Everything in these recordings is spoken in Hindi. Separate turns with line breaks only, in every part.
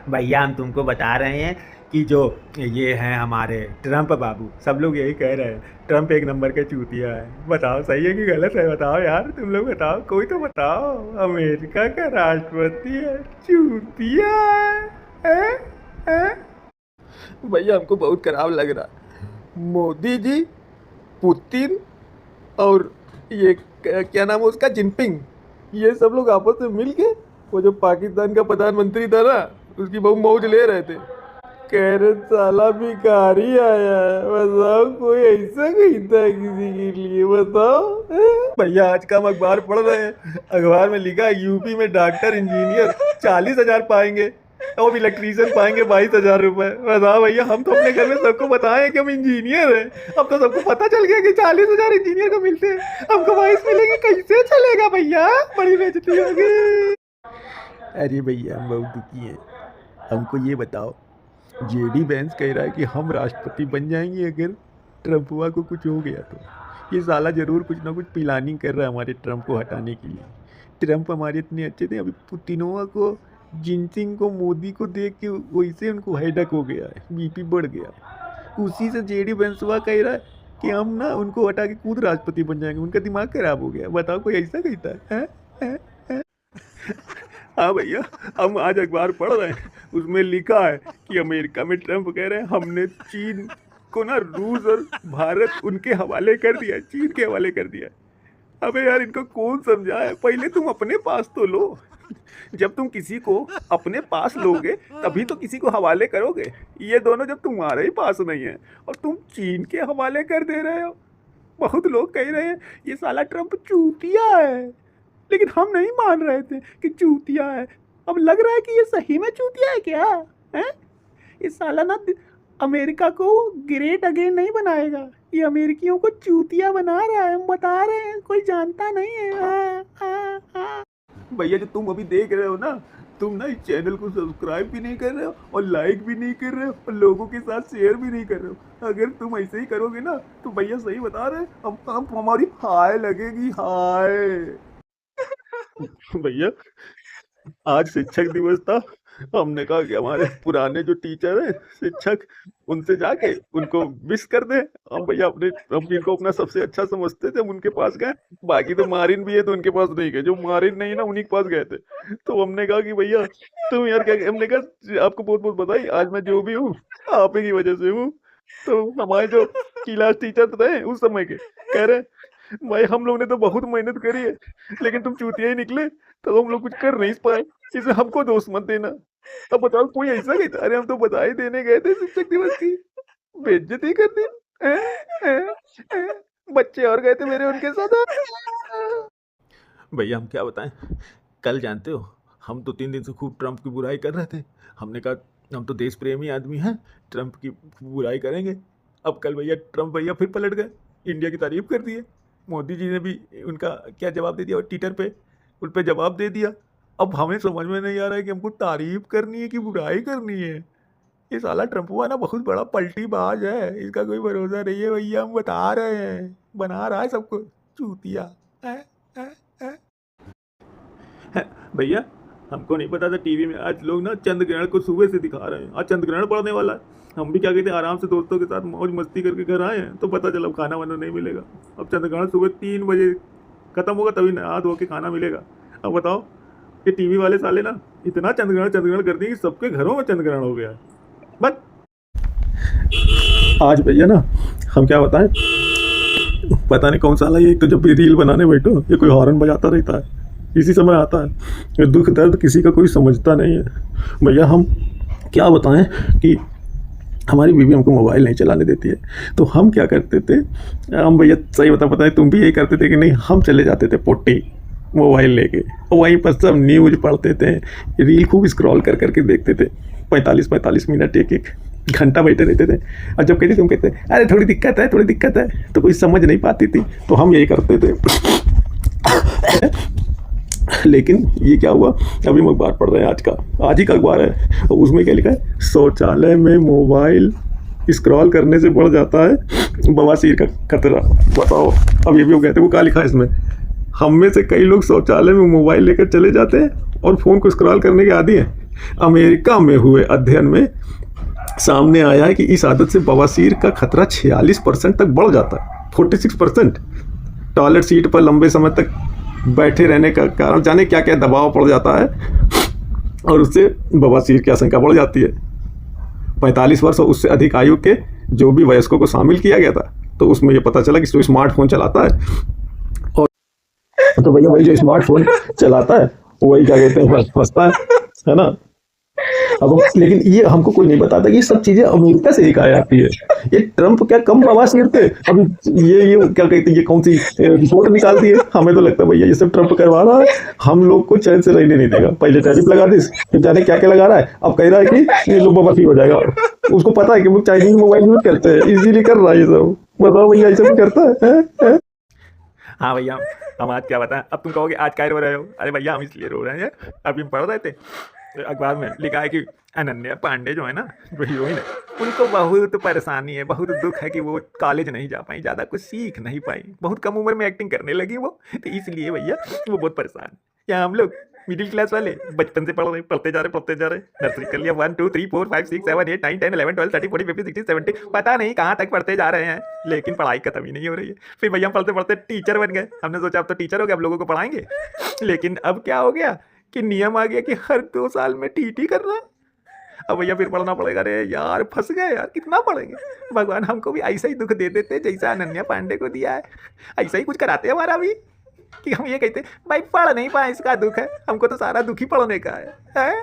भैया हम तुमको बता रहे हैं कि जो ये हैं हमारे ट्रम्प बाबू, सब लोग यही कह रहे हैं ट्रम्प एक नंबर का चूतिया है। बताओ सही है कि गलत है? बताओ यार, तुम लोग बताओ, कोई तो बताओ। अमेरिका का राष्ट्रपति है, चूतिया है? हैं? भैया हमको बहुत खराब लग रहा है। मोदी जी, पुतिन और ये क्या नाम है उसका, जिनपिंग, ये सब लोग आपस में मिल के वो जो पाकिस्तान का प्रधानमंत्री था ना, उसकी बहुत मौज ले रहे थे। कह रहे साला भिखारी आया है। बताओ, कोई ऐसा कहता है किसी के लिए? बताओ। भैया आज का हम अखबार पढ़ रहे हैं, अखबार में लिखा है यूपी में डॉक्टर इंजीनियर 40,000 पाएंगे और इलेक्ट्रीशियन पाएंगे 22,000 रुपए। बताओ भैया, हम तो अपने घर में सबको बताएं कि हम इंजीनियर हैं। अब तो सबको पता चल गया कि 40,000 इंजीनियर को मिलते हैं, हमको 22 मिलेंगे। कैसे चलेगा भैया? बड़ी बेइज्जती होगी। अरे भैया हम बहुत दुखी हैं। हमको ये बताओ, जेडी वेंस कह रहा है कि हम राष्ट्रपति बन जाएंगे अगर ट्रम्प हुआ को कुछ हो गया तो। ये साला जरूर कुछ ना कुछ प्लानिंग कर रहा है हमारे ट्रम्प को हटाने के लिए। ट्रम्प हमारे इतने अच्छे थे, अभी पुतिनोवा को, जिनसिंग को, मोदी को देख के वैसे उनको हेडक हो गया है, बीपी बढ़ गया है। उसी से जेडी वेंसवा कह रहा है कि हम ना उनको हटा के खुद राष्ट्रपति बन जाएंगे। उनका दिमाग खराब हो गया। बताओ, कोई ऐसा कहता है? हैं? हैं? हाँ भैया, हम आज अखबार पढ़ रहे हैं, उसमें लिखा है कि अमेरिका में ट्रम्प कह रहे हैं हमने चीन को ना, रूस और भारत उनके हवाले कर दिया, चीन के हवाले कर दिया। अबे यार, इनको कौन समझाए? पहले तुम अपने पास तो लो। जब तुम किसी को अपने पास लोगे तभी तो किसी को हवाले करोगे। ये दोनों जब तुम्हारे ही पास नहीं है और तुम चीन के हवाले कर दे रहे हो। बहुत लोग कह रहे हैं ये साला ट्रम्प चूतिया है, लेकिन हम नहीं मान रहे थे कि चूतिया है। अब लग रहा है कि ये सही में चूतिया है क्या? हैं? ये साला ना अमेरिका को ग्रेट अगेन नहीं बनाएगा, ये अमेरिकियों को चूतिया बना रहा है। हम बता रहे हैं, कोई जानता नहीं है। भैया जो तुम अभी देख रहे हो ना, तुम ना इस चैनल को सब्सक्राइब भी नहीं कर रहे हो और लाइक भी नहीं कर रहे हो और लोगों के साथ शेयर भी नहीं कर रहे हो। अगर तुम ऐसे ही करोगे ना तो भैया सही बता रहे हैं, हम हमारी हाय लगेगी, हाय। भैया आज शिक्षक दिवस था, हमने कहा कि हमारे पुराने जो टीचर हैं, शिक्षक, उनसे जाके उनको विश कर दें। हम भैया हम जिनको अपना सबसे अच्छा समझते थे हम उनके पास गए। बाकी तो मारिन भी है तो उनके पास नहीं गए, जो मारिन नहीं ना उन्हीं के पास गए थे। तो हमने कहा कि भैया तुम यार क्या, हमने कहा आपको बहुत बहुत बधाई, आज मैं जो भी हूँ आप ही की वजह से हूँ। तो हमारे जो क्लास टीचर थे उस समय के कह रहे भाई हम लोग ने तो बहुत मेहनत करी है, लेकिन तुम चूतिया ही निकले, तो हम लोग कुछ कर नहीं पाए, इसे हमको दोष मत देना। अब बताओ, कोई ऐसा कहता? अरे हम तो बधाई देने गए थे शिक्षक दिवस की, बेइज्जती कर दी। बच्चे और गए थे मेरे उनके साथ। भैया हम क्या बताएं, कल जानते हो हम तो 3 दिन से खूब ट्रम्प की बुराई कर रहे थे। हमने कहा हम तो देश प्रेमी आदमी हैं, ट्रम्प की बुराई करेंगे। अब कल भैया ट्रम्प भैया फिर पलट गए, इंडिया की तारीफ कर दी है। मोदी जी ने भी उनका क्या जवाब दे दिया, और ट्विटर पे उन पर जवाब दे दिया। अब हमें समझ में नहीं आ रहा है कि हमको तारीफ करनी है कि बुराई करनी है। ये साला ट्रम्प हुआ ना बहुत बड़ा पलटीबाज है, इसका कोई भरोसा नहीं है भैया, हम बता रहे हैं, बना रहा है सबको चूतिया। भैया हमको नहीं पता था टीवी में आज लोग ना चंद्र ग्रहण को सुबह से दिखा रहे हैं, आज चंद्र ग्रहण पड़ने वाला है। हम भी क्या कहते हैं, आराम से दोस्तों के साथ मौज मस्ती करके घर आए हैं तो पता चला खाना वाना नहीं मिलेगा। अब चंद्र ग्रहण सुबह 3 बजे खत्म होगा, तभी नहा धो के खाना मिलेगा। अब बताओ, ये टीवी वाले साले ना इतना चंद्रग्रहण कर दिए कि सबके घरों में चंद्रग्रहण हो गया है। बस आज भैया ना हम क्या बताएं, पता नहीं कौन साला ये, एक तो जब भी रील बनाने बैठो ये कोई हॉर्न बजाता रहता है, इसी समय आता है। ये दुख दर्द किसी का कोई समझता नहीं है। भैया हम क्या बताएं कि हमारी बीवी हमको मोबाइल नहीं चलाने देती है, तो हम क्या करते थे, हम भैया सही पता है तुम भी यही करते थे कि नहीं, हम चले जाते थे पोटी मोबाइल लेके और वहीं पर सब न्यूज़ पढ़ते थे, रील खूब स्क्रॉल कर करके देखते थे, 45-45 मिनट एक एक घंटा बैठे रहते थे। और जब कहते तुम कहते अरे थोड़ी दिक्कत है, तो कोई समझ नहीं पाती थी, तो हम यही करते थे। लेकिन ये क्या हुआ, अभी हम अखबार पढ़ रहे हैं, आज ही का अखबार है, और उसमें क्या लिखा है, शौचालय में मोबाइल स्क्रॉल करने से बढ़ जाता है बवासीर का खतरा। बताओ, अब ये भी हो गए थे, वो क्या लिखा है इसमें, हम में से कई लोग शौचालय में मोबाइल लेकर चले जाते हैं और फ़ोन को स्क्रॉल करने के आदी हैं, अमेरिका में हुए अध्ययन में सामने आया है कि इस आदत से बवासीर का खतरा 46% तक बढ़ जाता है। 46%। टॉयलेट सीट पर लंबे समय तक बैठे रहने का कारण जाने क्या क्या दबाव पड़ जाता है और उससे बवासीर की आशंका बढ़ जाती है। 45 वर्ष और उससे अधिक आयु के जो भी वयस्कों को शामिल किया गया था, तो उसमें ये पता चला कि जो स्मार्टफोन चलाता है, और तो भैया वही जो स्मार्टफोन चलाता है वही क्या कहते हैं फंसता है ना। अब लेकिन ये हमको कोई नहीं बताता कि ये सब चीजें अमेरिका से ही कहा जाती है। ये ट्रंप क्या कम बवासीर थे? अब ये क्या कहते हैं, ये कौन सी रिपोर्ट निकालती है? हमें तो लगता है भैया ये सब ट्रंप करवा रहा है, हम लोग को चैन से रहने नहीं देगा। पहले टैरिफ लगा दी, फिर जाने क्या क्या लगा रहा है, अब कह रहा है कि ये लोग बवासीर हो जाएगा। उसको पता है कि वो चाइनीज मोबाइल यूज करते हैं, इजीली कर रहा है ये सब। बताओ भैया ये सब करता है? हाँ भैया, हम आज क्या बताएं। अब तुम कहोगे आज क्या रो रहे हो? अरे भैया हम इसलिए रो रहे हैं, अभी हम पढ़ रहे थे अखबार में लिखा है कि अनन्या पांडे जो है ना, जो हीरोइन है, उनको बहुत परेशानी है, बहुत दुख है कि वो कॉलेज नहीं जा पाई, ज़्यादा कुछ सीख नहीं पाई, बहुत कम उम्र में एक्टिंग करने लगी वो, तो इसलिए भैया वो बहुत परेशान। या हम लोग मिडिल क्लास वाले बचपन से पढ़ते जा रहे, नर्सरी कर लिया 1 2 3 4 5 6 7 8 9 10 11 12 13 14 15 16 17, पता नहीं कहाँ तक पढ़ते जा रहे हैं, लेकिन पढ़ाई खत्म ही नहीं हो रही है। फिर भैया हम पढ़ते पढ़ते टीचर बन गए। हमने सोचा अब तो टीचर हो गए, अब लोगों को पढ़ाएंगे। लेकिन अब क्या हो गया कि नियम आ गया कि हर 2 साल में टीटी करना है। अब भैया फिर पढ़ना पड़ेगा। अरे यार फंस गए यार, कितना पढ़ेंगे। भगवान हमको भी ऐसा ही दुख दे देते जैसा अनन्या पांडे को दिया है, ऐसा ही कुछ कराते हमारा भी, कि हम ये कहते भाई पढ़ नहीं पाए इसका दुख है, हमको तो सारा दुख ही पढ़ने का है?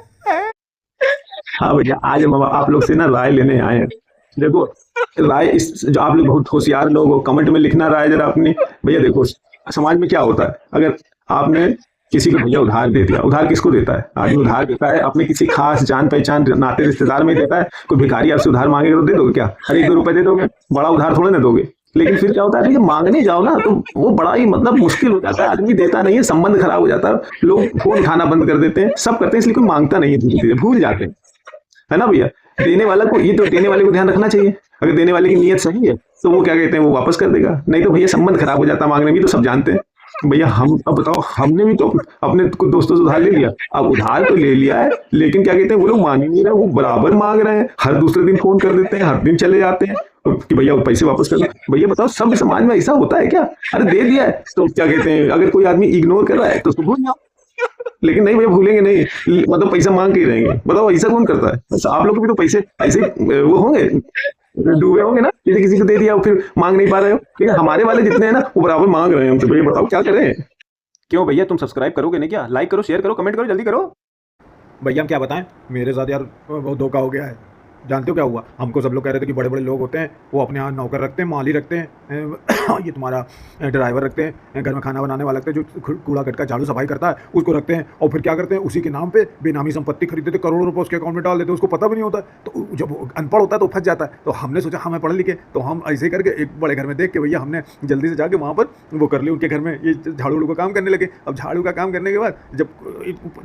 हाँ भैया, आज हम आप लोग से ना राय लेने आए हैं। देखो राय, इस जो आप लोग बहुत होशियार लोग हो, कमेंट में लिखना राय जरा अपनी। भैया देखो समाज में क्या होता है, अगर आपने किसी को भैया उधार दे दिया, उधार किसको देता है? आदमी उधार देता है अपने किसी खास जान पहचान नाते रिश्तेदार में देता है। कोई भिखारी आपसे उधार मांगेगा तो दे दोगे क्या? अरे 1 2 रुपए दे दोगे, बड़ा उधार थोड़े ना दोगे। लेकिन फिर क्या होता है, मांगने जाओ ना तो वो बड़ा ही मतलब मुश्किल हो जाता है, आदमी देता नहीं है, संबंध खराब हो जाता है, लोग फोन उठाना बंद कर देते हैं, सब करते हैं, इसलिए कोई मांगता नहीं है, धीरे धीरे भूल जाते हैं, है ना भैया। देने वाला को, ये तो देने वाले को ध्यान रखना चाहिए, अगर देने वाले की नीयत सही है तो वो क्या कहते हैं, वो वापस कर देगा, नहीं तो भैया संबंध खराब हो जाता है मांगने में, तो सब जानते हैं भैया। हम अब बताओ, हमने भी तो अपने कुछ दोस्तों से उधार ले लिया, अब उधार तो ले लिया है, लेकिन क्या कहते हैं वो लोग मान ही नहीं रहे, वो बराबर मांग रहे हैं, हर दूसरे दिन फोन कर देते हैं, हर दिन चले जाते हैं कि भैया पैसे वापस कर दो। भैया बताओ सब समाज में ऐसा होता है क्या? अरे दे दिया है तो क्या कहते हैं, अगर कोई आदमी इग्नोर कर रहा है तो उसको भूल जाओ, लेकिन नहीं भैया भूलेंगे नहीं, मतलब पैसा मांग के ही रहेंगे। बताओ ऐसा कौन करता है? अच्छा, आप लोग भी तो पैसे ऐसे वो होंगे, डूबे होंगे ना, किसी को दे दिया फिर मांग नहीं पा रहे हो। ठीक है, हमारे वाले जितने हैं ना वो बराबर मांग रहे हैं हमसे। भैया बताओ क्या करें? क्यों भैया तुम सब्सक्राइब करोगे नहीं क्या? लाइक करो, शेयर करो, कमेंट करो, जल्दी करो। भैया हम क्या बताएं, मेरे साथ यार बहुत धोखा हो गया है। जानते हो क्या हुआ? हमको सब लोग कह रहे थे कि बड़े बड़े लोग होते हैं वो अपने यहाँ नौकर रखते हैं, माली रखते हैं, ये तुम्हारा ड्राइवर रखते हैं, घर में खाना बनाने वाला रखते हैं, जो कूड़ा कटका झाड़ू सफाई करता है उसको रखते हैं, और फिर क्या करते हैं उसी के नाम पे बेनामी संपत्ति खरीद देते, करोड़ों रुपये उसके अकाउंट में डाल देते, उसको पता भी नहीं होता। तो जब अनपढ़ होता है तो फंस जाता है। तो हमने सोचा हमें पढ़े लिखे, तो हम ऐसे करके एक बड़े घर में देख के भैया हमने जल्दी से जाके वहाँ पर वो कर लिया, उनके घर में ये झाड़ू का काम करने लगे। अब झाड़ू का काम करने के बाद जब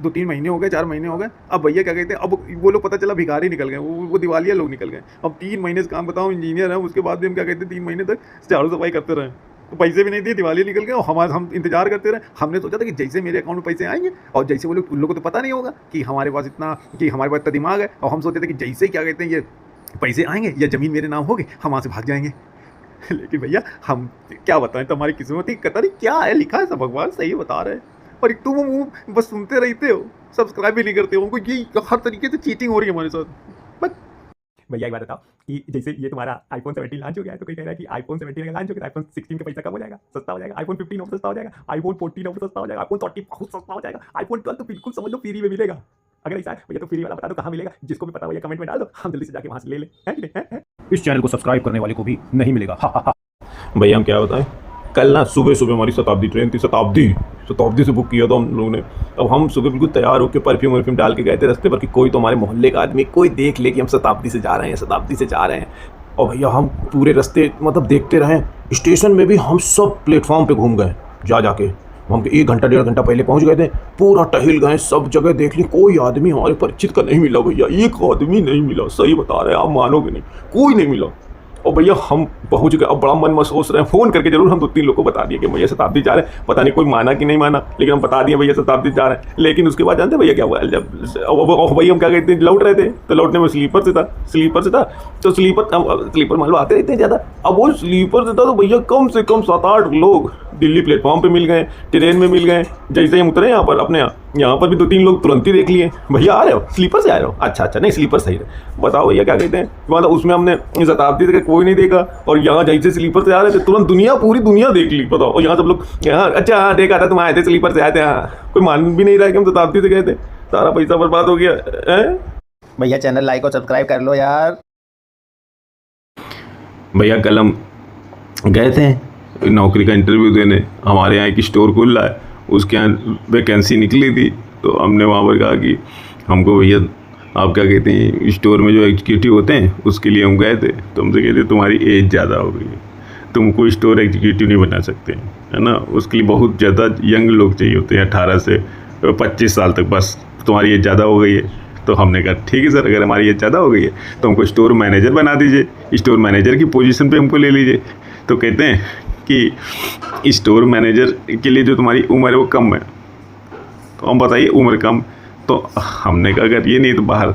2-3 महीने हो गए, 4 महीने हो गए, अब भैया क्या कहते हैं, अब वो लोग पता चला भिखारी निकल गए, वो दिवालिया लोग निकल गए। अब 3 महीने से काम बताओ, इंजीनियर है, उसके बाद भी हम क्या कहते हैं 3 महीने तक झाड़ू सफाई करते रहे, तो पैसे भी नहीं दिए, दिवाली निकल गए, और हम इंतजार करते रहे। हमने सोचा था कि जैसे मेरे अकाउंट में पैसे आएंगे, और जैसे वो लोग, उन लोगों को तो पता नहीं होगा कि हमारे पास इतना दिमाग है, और हम सोचते थे कि जैसे क्या कहते हैं ये पैसे आएंगे या ज़मीन मेरे नाम होगी, हम वहाँ से भाग जाएंगे। लेकिन भैया हम क्या बताएं, तो हमारी किस्मत ही कतरी क्या है, लिखा है सब भगवान सही बता रहे हैं, और तुम मुँह बस सुनते रहते हो, सब्सक्राइब भी नहीं करते हो। उनको ये हर तरीके से चीटिंग हो रही है हमारे साथ। भैया एक बात बताओ कि जैसे ये तुम्हारा iPhone 17 लॉन्च हो गया है, तो कोई कह रहा है कि iPhone 17 अगर लॉन्च हो गया तो iPhone 16 का पैसा कम हो जाएगा, सस्ता हो जाएगा, iPhone 15 और सस्ता हो जाएगा, iPhone 14 और सस्ता हो जाएगा, iPhone 30 बहुत सस्ता हो जाएगा, iPhone 12 तो बिल्कुल समझ लो फ्री में मिलेगा। अगर ऐसा है भैया तो फ्री वाला बता दो कहाँ मिलेगा, जिसको भी पता हो या कमेंट में डाल दो, हम जल्दी से जाके वहाँ से ले लें, है कि नहीं? इस चैनल को सब्सक्राइब करने वाले को भी नहीं मिलेगा। भैया हम क्या बताएं, कल ना सुबह सुबह हमारी शताब्दी ट्रेन थी, शताब्दी से बुक किया था हम लोगों ने। अब हम सुबह बिल्कुल तैयार होकर परफ्यूम डाल के गए थे रास्ते पर कि कोई तो हमारे मोहल्ले का आदमी कोई देख ले कि हम शताब्दी से जा रहे हैं। और भैया हम पूरे रास्ते मतलब देखते रहे, स्टेशन में भी हम सब प्लेटफॉर्म पे घूम गए, जाके हम 1 घंटा 1.5 घंटा पहले पहुंच गए थे, पूरा टहल गए, सब जगह देख ली, कोई आदमी हमारे परिचित का नहीं मिला भैया, एक आदमी नहीं मिला, सही बता रहे हैं आप, मानोगे नहीं, कोई नहीं मिला।
और भैया हम पहुंच गए, अब बड़ा मन में सोच रहे हैं, फ़ोन करके जरूर हम 2-3 लोग को बता दिए कि भैया शताब्दी जा रहे हैं। पता नहीं कोई माना कि नहीं माना, लेकिन हम बता दिए भैया शताब्दी जा रहे हैं। लेकिन उसके बाद जानते भैया क्या हुआ, जब भैया हम क्या कहते हैं लौट रहे थे, तो लौटने में स्लीपर से था तो स्लीपर मान लो आते रहते हैं ज़्यादा। अब वो स्लीपर से था तो भैया कम से कम 7-8 लोग दिल्ली प्लेटफॉर्म पे मिल गए, ट्रेन में मिल गए। जैसे ही हम उतरे यहाँ पर अपने यहाँ पर भी 2-3 लोग तुरंत ही देख लिए, भैया आ रहे हो, स्लीपर से आ रहे हो, अच्छा नहीं स्लीपर सही है। बताओ भैया क्या कहते हैं, मतलब उसमें हमने शताब्दी तक कोई नहीं देखा, और यहाँ जैसे स्लीपर से आ रहे थे तुरंत पूरी दुनिया देख ली। बताओ, और यहाँ सब लोग यहाँ अच्छा हाँ देखा था, तुम आए थे स्लीपर से आए थे, हाँ कोई मान भी नहीं रहा कि हम शताब्दी से गए थे। सारा पैसा बर्बाद हो गया है।
भैया चैनल लाइक और सब्सक्राइब कर लो यार।
भैया कल हम गए थे नौकरी का इंटरव्यू देने, हमारे यहाँ एक स्टोर खुल रहा है, उसके यहाँ वैकेंसी निकली थी। तो हमने वहाँ पर कहा कि हमको भैया आप क्या कहते हैं स्टोर में जो एग्जीक्यूटिव होते हैं उसके लिए हम गए थे। तो हमसे कहते तुम्हारी एज ज़्यादा हो गई है, तुमको स्टोर एग्जीक्यूटिव नहीं बना सकते, है ना, उसके लिए बहुत ज़्यादा यंग लोग चाहिए होते हैं, 18 से 25 साल तक, बस तुम्हारी एज ज़्यादा हो गई है। तो हमने कहा ठीक है सर, अगर हमारी एज ज़्यादा हो गई है तो हमको स्टोर मैनेजर बना दीजिए, स्टोर मैनेजर की पोजीशन पे हमको ले लीजिए। तो कहते हैं कि स्टोर मैनेजर के लिए जो तुम्हारी उम्र है वो कम है। तो हम बताइए उम्र कम, तो हमने कहा अगर ये नहीं तो बाहर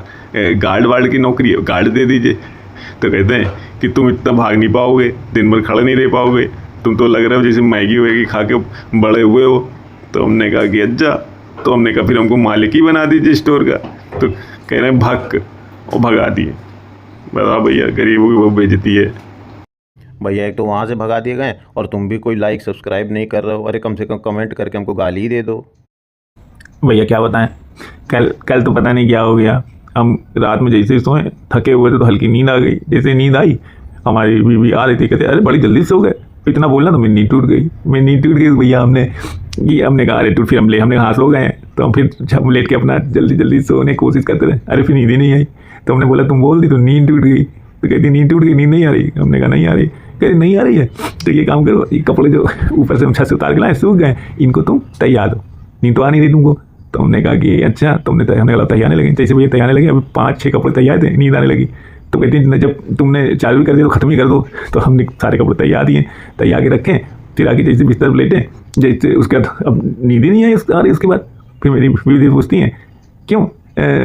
गार्ड की नौकरी है, गार्ड दे दीजिए। तो कहते हैं कि तुम इतना भाग नहीं पाओगे, दिन भर खड़े नहीं रह पाओगे, तुम तो लग रहे हो जैसे मैगी वैगी खा के बड़े हुए हो। तो हमने कहा कि अच्छा, तो हमने कहा फिर हमको मालिक ही बना दीजिए स्टोर का। तो कह रहे हैं भाग, और भगा दिए। बता भैया गरीबों की वो बेइज्जती है।
भैया एक तो वहाँ से भगा दिए गए और तुम भी कोई लाइक सब्सक्राइब नहीं कर रहे हो। अरे कम से कम कमेंट करके हमको गाली ही दे दो।
भैया क्या बताएं, कल तो पता नहीं क्या हो गया, हम रात में जैसे सोए थके हुए थे तो हल्की नींद आ गई। जैसे नींद आई हमारी बीवी आ रही थी, कहते अरे बड़ी जल्दी सो गए, इतना बोलना तो मेरी नींद टूट गई। भैया हमने कहा अरे टूट, फिर हमने हाँ सो गए। तो हम फिर जब लेट के अपना जल्दी सोने की कोशिश करते रहे, अरे फिर नींद ही नहीं आई। तो हमने बोला तुम बोल दी तो नींद टूट गई। तो कहती नींद टूट गई, नींद नहीं आ रही। हमने कहा नहीं आ रही। कहती नहीं आ रही है तो ये काम करो, ये कपड़े जो ऊपर से हम छत से उतार के लाए सूख गए, इनको तुम तैयार दो, नींद तो आ नहीं रही तुमको। तो हमने कहा कि अच्छा, हमने तैयारने लगे। जैसे भैया तैयारने लगे, अभी 5-6 कपड़े तैयार थे, नींद आने लगी। तो कहती है जब तुमने चालू कर दिया तो ख़त्म ही कर दो। तो हमने सारे कपड़े तैयार के रखें, फिर आगे जैसे बिस्तर पर लेटे, जैसे उसके बाद अब नींद ही नहीं आई आ रही। उसके बाद फिर मेरी बीवी पूछती हैं क्यों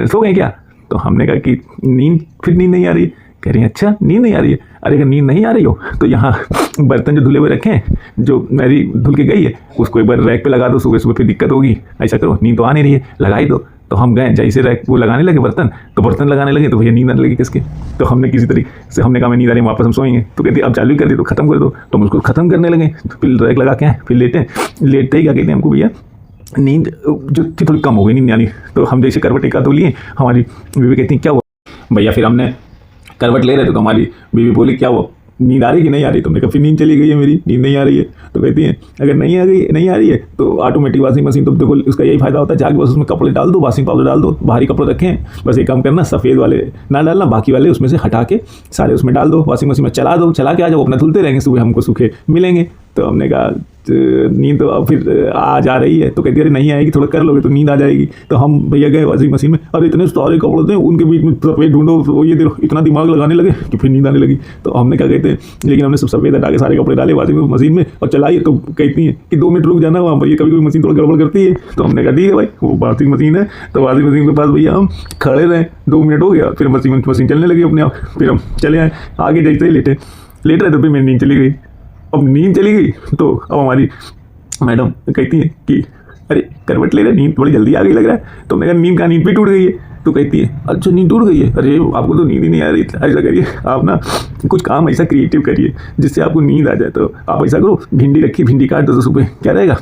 सो गए क्या। तो हमने कहा कि फिर नींद नहीं आ रही। कह रही है अच्छा नींद नहीं आ रही है। अरे अगर नींद नहीं आ रही हो तो यहाँ बर्तन जो धुले हुए रखे हैं, जो मेरी धुल के गई है, उसको एक बार रैक पे लगा दो, सुबह फिर दिक्कत होगी। ऐसा करो, नींद तो आ नहीं रही है, लगा ही दो। तो हम गए, जैसे रैक वो लगाने लगे बर्तन लगाने लगे, तो भैया नींद आने लगी किसके। तो हमने किसी तरीके से हमने कहा मैं नींद आ रही, वापस हम सोएंगे। तो कहती अब चालू कर दी तो ख़त्म कर दो। तो हम उसको ख़त्म करने लगे, तो फिर रैक लगा के आए, फिर लेटे ही क्या कहते हैं हमको भैया नींद जो थी थोड़ी कम हो गई, नींद यानी। तो हम जैसे करवट एक तो लिए, हमारी बीवी कहती हैं क्या हुआ भैया। फिर हमने करवट ले रहे थे तो हमारी बीवी बोली क्या हुआ, नींद आ रही कि नहीं आ रही। तो हमने कहा फिर नींद चली गई है, मेरी नींद नहीं आ रही है। तो कहती हैं अगर नहीं आ रही है तो ऑटोमेटिक वॉशिंग मशीन, तो देखो उसका यही फायदा होता है, जाके बस उसमें कपड़े डाल दो, वॉशिंग पाउडर डाल दो, बाहरी कपड़े रखें, बस एक काम करना सफ़ेद वाले ना डालना, बाकी वाले उसमें से हटा के सारे उसमें डाल दो, वॉशिंग मशीन में चला दो, चला के आ जाओ, अपना धुलते रहेंगे, सुबह हमको सूखे मिलेंगे। तो हमने कहा नींद तो अब फिर आ जा रही है। तो कहती अरे नहीं आएगी, थोड़ा कर लोगे तो नींद आ जाएगी। तो हम भैया गए वॉशिंग मशीन में, अरे इतने सारे कपड़े थे, उनके बीच में सफ़ेद ढूंढो, वो ये देखो इतना दिमाग लगाने लगे कि फिर नींद आने लगी। तो हमने क्या कहते हैं, लेकिन हमने सब सफ़ेद हटा के सारे कपड़े डाले वॉशिंग मशीन में और चलाई। तो कहती हैं कि 2 मिनट रुक जाना, वहाँ भैया कभी मशीन थोड़ा गड़बड़ करती है। तो हमने कहा ठीक है भाई, वो वॉशिंग मशीन है। तो वॉशिंग मशीन के पास भैया हम खड़े रहे, 2 मिनट हो गया, फिर मशीन चलने लगी अपने आप। फिर हम चले आए आगे, जैसे ही लेट रहे तो फिर मेरी नींद चली गई। अब नींद चली गई तो अब हमारी मैडम कहती है कि अरे करवट ले रहे, नींद बड़ी जल्दी आ गई लग रहा है। तो मैंने कहा नींद भी टूट गई है। तो कहती है अच्छा नींद टूट गई है, अरे आपको तो नींद ही नहीं आ रही। ऐसा करिए आप ना कुछ काम ऐसा क्रिएटिव करिए जिससे आपको नींद आ जाए। तो आप ऐसा करो, भिंडी रखिए, भिंडी काट दो तो सुबह क्या रहेगा,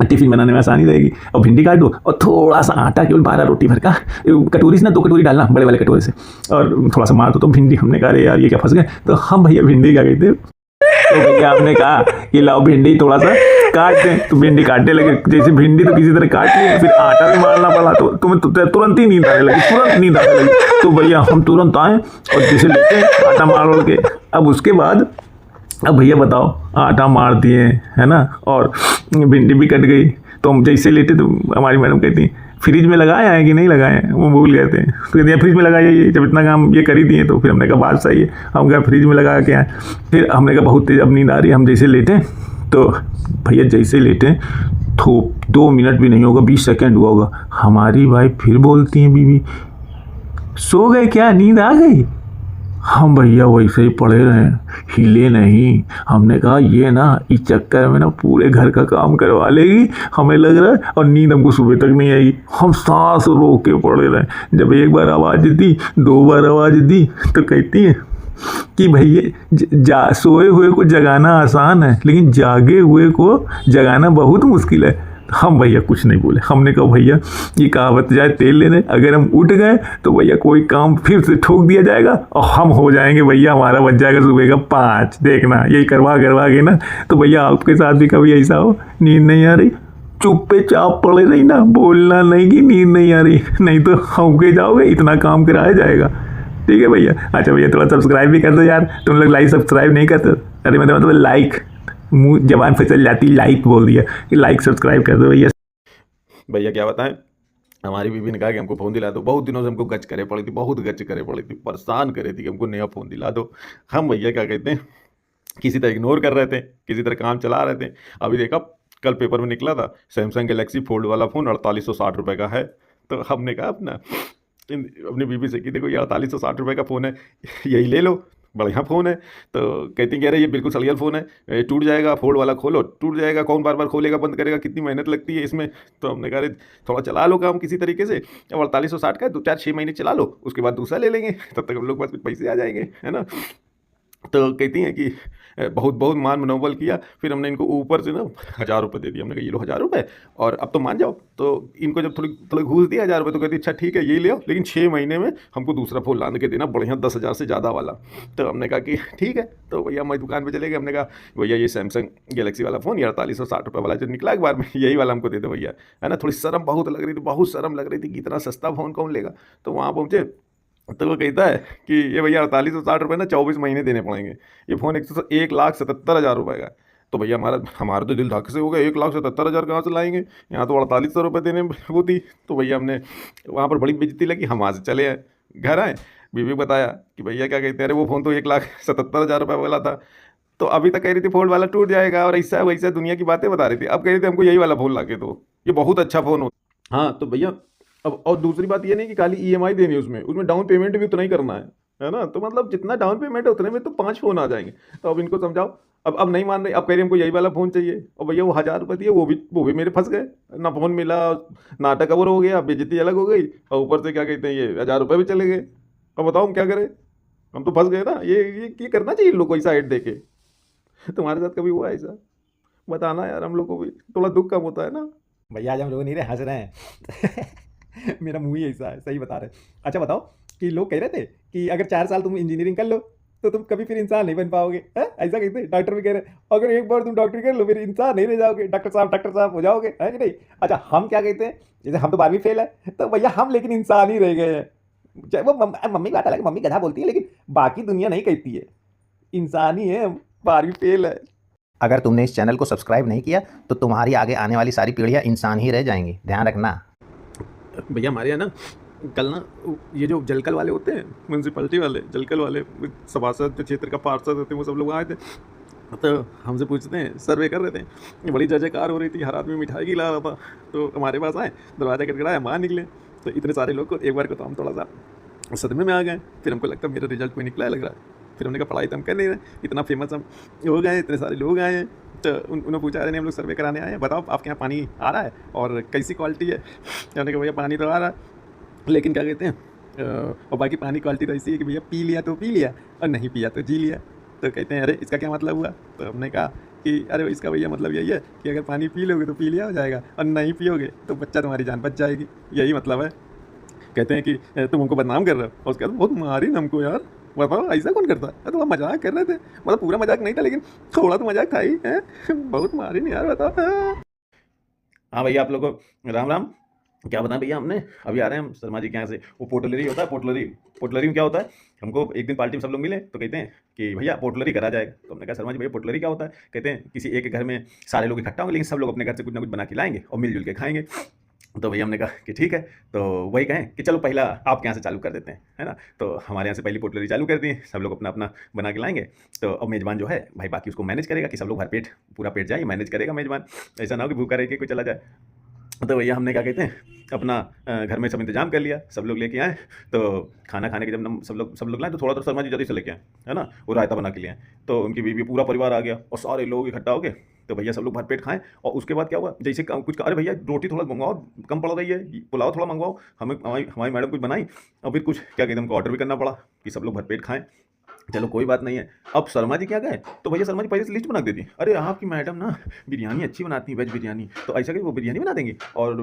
टिफ़िन बनाने में आसानी रहेगी। और भिंडी काट दो और थोड़ा सा आटा, केवल 12 रोटी भर का कटोरी से ना 2 कटोरी डालना, बड़े वाले कटोरे से, और थोड़ा सा मार दो तो भिंडी। हमने कहा अरे यार ये क्या फंस गए। तो हम भैया भिंडी क्या कहते हैं, तो भैया आपने कहा कि लाओ भिंडी थोड़ा सा काट दें। तो भिंडी काटने लगे, जैसे भिंडी तो किसी तरह काट ली, फिर आटा भी मारना पड़ा। तो तुम्हें तुरंत ही नींद आने लगी, तो भैया हम तुरंत आए और जैसे लेते आटा मार के। अब उसके बाद अब भैया बताओ, आटा मार दिए है ना, और भिंडी भी कट गई। तो हम जैसे लेटे तो हमारी मैडम कहती फ्रिज में लगाया है कि नहीं लगाए हैं, वो भूल गए थे। तो कहते हैं फ्रिज में लगाइए, जब इतना काम ये कर ही दिए। तो फिर हमने कहा बात सही है, हम कहा फ्रिज में लगा के आए। फिर हमने कहा बहुत तेज अब नींद आ रही है, हम जैसे लेटे तो भैया जैसे लेटे तो 2 मिनट भी नहीं होगा, 20 सेकेंड हुआ होगा, हमारी वाइफ फिर बोलती हैं बीवी सो गए क्या, नींद आ गई? हम भैया वैसे ही पड़े रहे, हिले नहीं। हमने कहा ये ना इस चक्कर में ना पूरे घर का काम करवा लेगी, हमें लग रहा है, और नींद हमको सुबह तक नहीं आएगी। हम सांस रोक के पड़े रहे। जब एक बार आवाज़ दी, 2 बार आवाज़ दी, तो कहती है कि भैया सोए हुए को जगाना आसान है, लेकिन जागे हुए को जगाना बहुत मुश्किल है। हम भैया कुछ नहीं बोले। हमने कहा भैया ये कहावत जाए तेल लेने, अगर हम उठ गए तो भैया कोई काम फिर से ठोक दिया जाएगा और हम हो जाएंगे भैया, हमारा बच जाएगा सुबह का 5। देखना यही करवा के ना। तो भैया आपके साथ भी कभी ऐसा हो, नींद नहीं आ रही, चुप्पे चाप पड़े रही ना, बोलना नहीं कि नींद नहीं आ रही, नहीं तो हौके जाओगे, इतना काम कराया जाएगा। ठीक है भैया। अच्छा भैया थोड़ा सब्सक्राइब भी कर दो यार, तुम लोग लाइक सब्सक्राइब नहीं करते। अरे मतलब लाइक, मुँह जबान फिसल जाती, लाइक बोल दिया कि लाइक सब्सक्राइब कर दो भैया।
भैया क्या बताएं, हमारी बीवी ने कहा कि हमको फ़ोन दिला दो। बहुत दिनों से हमको गच करे पड़ी थी, बहुत गच करे पड़ी थी, परेशान करे थी कि हमको नया फ़ोन दिला दो। हम भैया क्या कहते हैं, किसी तरह इग्नोर कर रहे थे, किसी तरह काम चला रहे थे। अभी देखा कल पेपर में निकला था सैमसंग गैलेक्सी फोल्ड वाला फ़ोन 4860 रुपये का है। तो हमने कहा अपनी बीवी से कि देखो ये 4860 रुपये का फ़ोन है, यही ले लो, बढ़िया फ़ोन है। तो कहती कह रहे ये बिल्कुल सड़ियल फ़ोन है, ये टूट जाएगा, फोल्ड वाला खोलो टूट जाएगा, कौन बार बार खोलेगा बंद करेगा, कितनी मेहनत लगती है इसमें। तो हमने कहा थोड़ा चला लो काम किसी तरीके से, अब 4860 का 2-4-6 महीने चला लो, उसके बाद दूसरा ले लेंगे, तब तक हम लोग के पास कुछ पैसे आ जाएंगे, है ना। तो कहती हैं कि बहुत बहुत मान मनोबल किया। फिर हमने इनको ऊपर से ना 1000 रुपये दे दिया। हमने कहा ये लो 1000 रुपये और अब तो मान जाओ। तो इनको जब थोड़ी घूस दिया 1000 रुपये, तो कहती अच्छा ठीक है यही ले आओ, लेकिन 6 महीने में हमको दूसरा फ़ोन लाने के देना बढ़िया 10,000 से ज़्यादा वाला। तो हमने कहा कि ठीक है। तो भैया हमारी दुकान पर चले गए। हमने कहा भैया ये सैमसंग गैलेक्सी वाला फ़ोन, ये 4860 रुपये वाला जो निकला एक बार में, यही वाला हमको दे दो भैया, है ना। थोड़ी शर्म बहुत लग रही थी, बहुत शर्म लग रही थी कि इतना सस्ता फ़ोन कौन लेगा। तो वहाँ पहुँचे तो वो कहता है कि ये भैया 4860 रुपये ना 24 महीने देने पड़ेंगे, ये फ़ोन 1,77,000 रुपये का है। तो भैया हमारा तो दिल धक से हो गया, 1,77,000 कहाँ से लाएंगे, यहाँ तो 4800 रुपये देने वो थी। तो भैया हमने वहाँ पर बड़ी बेइज्जती लगी, हम वहाँ से चले आए, घर आए, बीवी को बताया कि भैया क्या कहते हैं, अरे वो फ़ोन तो 1,77,000 रुपये वाला था। तो अभी तक कह रही थी फोल्ड वाला टूट जाएगा और ऐसा वैसा दुनिया की बातें बता रही थी। अब कह रही थी हमको यही वाला फ़ोन ला के दो, ये बहुत अच्छा फ़ोन हो। हाँ तो भैया अब और दूसरी बात ये नहीं कि खाली EMI देनी है, उसमें डाउन पेमेंट भी उतना ही करना है ना। तो मतलब जितना डाउन पेमेंट है उतने में तो 5 फ़ोन आ जाएंगे। तो अब इनको समझाओ, अब नहीं मान रहे, अब कह रही हमको यही वाला फ़ोन चाहिए। और भैया वो 1000 रुपये दिए, वो भी मेरे फंस गए, ना फ़ोन मिला, नाटक और हो गया, बेइज्जती अलग हो गई, और ऊपर से क्या कहते हैं ये 1000 रुपये भी चले गए। अब बताओ हम क्या करें, हम तो फंस गए ना। ये करना चाहिए इन लोग को ऐसा ऐड दे के। तुम्हारे साथ कभी हुआ ऐसा? बताना यार, हम लोग को भी थोड़ा दुख कम होता है ना।
भैया आज हम लोग नहीं रहे, हंस रहे हैं। मेरा मुंह ही ऐसा है, सही बता रहे। अच्छा बताओ कि लोग कह रहे थे कि अगर 4 साल तुम इंजीनियरिंग कर लो तो तुम कभी फिर इंसान नहीं बन पाओगे, है ऐसा कहते, डॉक्टर भी कह रहे अगर एक बार तुम डॉक्टरी कर लो फिर इंसान नहीं रह जाओगे, डॉक्टर साहब हो जाओगे, है कि नहीं। अच्छा हम क्या कहते हैं, जैसे हम तो 12वीं फेल है, तो भैया हम लेकिन इंसान ही रह गए हैं। चाहे वो मम्मी की बात अलग, मम्मी गधा बोलती है, लेकिन बाकी दुनिया नहीं कहती है, इंसान ही है हम, 12वीं फेल है।
अगर तुमने इस चैनल को सब्सक्राइब नहीं किया तो तुम्हारी आगे आने वाली सारी पीढ़ियां इंसान ही रह जाएंगी, ध्यान रखना।
भैया हमारे यहाँ ना कल ना ये जो जलकल वाले होते हैं, म्यूनसिपैलिटी वाले जलकल वाले सभासद क्षेत्र का पार्षद होते हैं, वो सब लोग आए थे। तो हमसे पूछते हैं, सर्वे कर रहे थे, बड़ी जय जयकार हो रही थी, हर आदमी मिठाई खिला रहा था। तो हमारे पास आए, दरवाज़ा खटखटाया, बाहर निकले। तो इतने सारे लोग को एक बार को तो हम थोड़ा सा सदमे में आ गए। फिर हमको लगता मेरा रिजल्ट कोई निकला है लग रहा है। फिर हमने कहा पढ़ाई तो हम कर नहीं रहे, इतना फेमस हम हो गए, इतने सारे लोग आए हैं। तो उन्होंने पूछा अरे नहीं हम लोग सर्वे कराने आए हैं, बताओ आपके यहाँ पानी आ रहा है और कैसी क्वालिटी है। हमने कहा भैया पानी तो आ रहा है, लेकिन क्या कहते हैं और बाकी पानी क्वालिटी तो ऐसी है कि भैया पी लिया तो पी लिया और नहीं पिया तो जी लिया। तो कहते हैं अरे इसका क्या मतलब हुआ। तो हमने कहा कि अरे इसका भैया मतलब यही है कि अगर पानी पी लोगे तो पी लिया हो जाएगा और नहीं पियोगे तो बच्चा तुम्हारी जान बच जाएगी, यही मतलब है। कहते हैं कि तुम हमको बदनाम कर रहे हो, और उसके बाद बहुत मारी ना हमको यार, बताओ ऐसा कौन करता है। तो हम मजाक कर रहे थे, मतलब पूरा मजाक नहीं था लेकिन थोड़ा तो मजाक था ही, है बहुत मारी नहीं यार, बताओ। हाँ भैया आप लोग को राम राम।
क्या बताएं भैया, हमने अभी आ रहे हैं हम शर्मा जी के यहाँ से, वो पोटलरी होता है, पोटलरी। पोटलरी में क्या होता है, हमको एक दिन पार्टी में सब लोग मिले तो कहते हैं कि भैया पोटलरी करा जाएगा। तो हमने कहा शर्मा जी भैया पोटलरी क्या होता है? कहते हैं किसी एक के घर में सारे लोग इकट्ठा होंगे, लेकिन सब लोग अपने घर से कुछ ना कुछ बना के लाएंगे और मिलजुल के खाएंगे। तो भैया हमने कहा कि ठीक है, तो वही कहें कि चलो पहला आपके यहाँ से चालू कर देते हैं, है ना। तो हमारे यहाँ से पहली पोटलरी चालू कर दी, सब लोग अपना अपना बना के लाएंगे। तो अब मेज़बान जो है भाई बाकी उसको मैनेज करेगा कि सब लोग भरपेट पूरा पेट जाए, मैनेज करेगा मेज़बान, ऐसा ना हो कि भूखा रह के कोई चला जाए। तो भैया हमने क्या कहते हैं अपना घर में सब इंतजाम कर लिया, सब लोग लेके आए। तो खाना खाने के जब हम सब लोग लाए तो थोड़ा शर्मा जी जल्दी से लेके आए, है ना, वो रायता बना के लिए आए। तो उनकी बीवी पूरा परिवार आ गया और सारे लोग इकट्ठा हो गए। तो भैया सब लोग भरपेट खाएं और उसके बाद क्या हुआ, जैसे कुछ अरे भैया रोटी थोड़ा मंगवाओ, कम पड़ रही है, पुलाव थोड़ा मंगवाओ, हमें हमारी मैडम कुछ बनाई और फिर कुछ क्या कहते हैं हमको ऑर्डर भी करना पड़ा कि सब लोग भरपेट खाएं। चलो कोई बात नहीं है। अब शर्मा जी क्या गए, तो भैया शर्मा जी पहले से लिस्ट बना देती, अरे आपकी मैडम ना बिरयानी अच्छी बनाती है, वेज बिरयानी, तो ऐसा कि वो बिरयानी बना देंगे और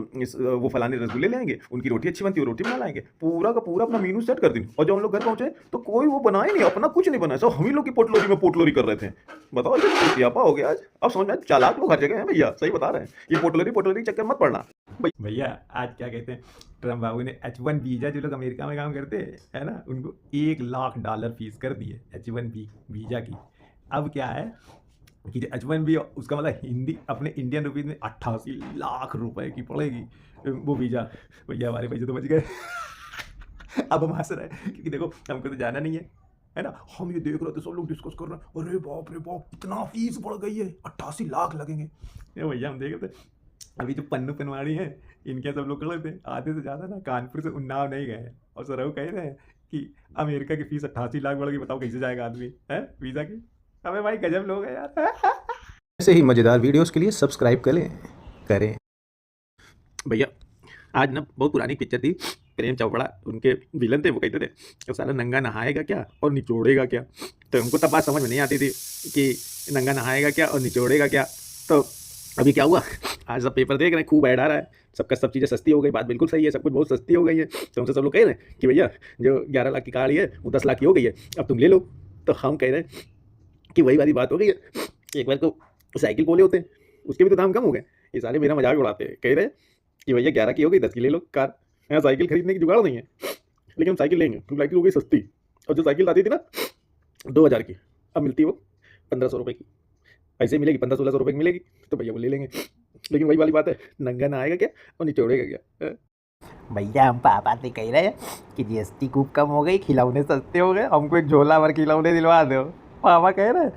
वो फलाने रसगुल्ले ले आएंगे, उनकी रोटी अच्छी बनती है वो रोटी बना लाएंगे, पूरा का पूरा अपना मेनू सेट कर दी। और जब हम लोग घर पहुंचे तो कोई वो बनाए नहीं, अपना कुछ नहीं बनाया, सब हम ही लोग की पोटलोरी में पोटलोरी कर रहे थे। बताओ ये सियापा हो गया आज। अब समझ में आया, चालाक लोग हर जगह हैं भैया, सही बता रहे हैं, ये पोटलोरी चक्कर मत पड़ना।
भैया आज क्या कहते हैं, ट्रम्प बाबू ने H1 वीज़ा, जो लोग अमेरिका में काम करते हैं है ना, उनको $1 लाख फीस कर दी है H1 वीज़ा की। अब क्या है कि जो H1B उसका मतलब हिंदी अपने इंडियन रुपीज़ में 88 लाख रुपए की पड़ेगी वो वीज़ा। भैया हमारे पैसे तो बच गए। अब हम हंस रहे हैं क्योंकि देखो हमको तो जाना नहीं है ना, हम ये देख रहे थे सब लोग डिस्कस कर रहे हैं, अरे बाप रे बाप इतना फीस बढ़ गई है, 88 लाख लगेंगे। ये भैया हम देख रहे थे अभी जो पन्नू पनवाड़ी हैं इनके सब लोग खड़े थे, आधे से ज़्यादा ना कानपुर से उन्नाव नहीं गए और सर कह रहे हैं कि अमेरिका की फीस 88 लाख बढ़ गई, बताओ कैसे जाएगा आदमी है वीज़ा की। अबे भाई गजब लोग हैं यार।
ऐसे ही मज़ेदार वीडियोस के लिए सब्सक्राइब करें।
भैया आज ना बहुत पुरानी पिक्चर थी, प्रेम चोपड़ा उनके विलन थे, वो कहते थे तो साला नंगा नहाएगा क्या और निचोड़ेगा क्या। तो हमको तब बात समझ में नहीं आती थी कि नंगा नहाएगा क्या और निचोड़ेगा क्या। तो अभी क्या हुआ, आज सब पेपर देख रहे हैं, खूब ऐड आ रहा है, सबका सब चीज़ें सस्ती हो गई, बात बिल्कुल सही है, सब कुछ बहुत सस्ती हो गई है। तो हमसे सब लोग कह रहे हैं कि भैया जो 11 लाख की गाड़ी है वो 10 लाख की हो गई है, अब तुम ले लो। तो हम कह रहे हैं कि वही वाली बात हो गई है, एक बार को साइकिल बोले होते हैं उसके भी तो दाम कम हो गए। ये सारे मेरा मजाक उड़ाते हैं, कह रहे हैं कि भैया 11 की हो गई 10 की ले लो कार, यहाँ साइकिल खरीदने की जुगाड़ नहीं है, लेकिन हम साइकिल लेंगे क्योंकि साइकिल हो गई सस्ती। और जो साइकिल आती थी ना 2000 की, अब मिलती है वो 1500 रुपये की, ऐसे मिलेगी 1500-1600 रुपये की मिलेगी, तो भैया वो ले लेंगे। लेकिन वही वाली बात है, नंगा नहाएगा क्या और निचोड़ेगा क्या।
भैया हम पापा से कह रहे हैं कि GST खूब कम हो गई, खिलौने सस्ते हो गए, हमको एक झोला भर खिलौने दिलवा दो। पापा कह रहे हैं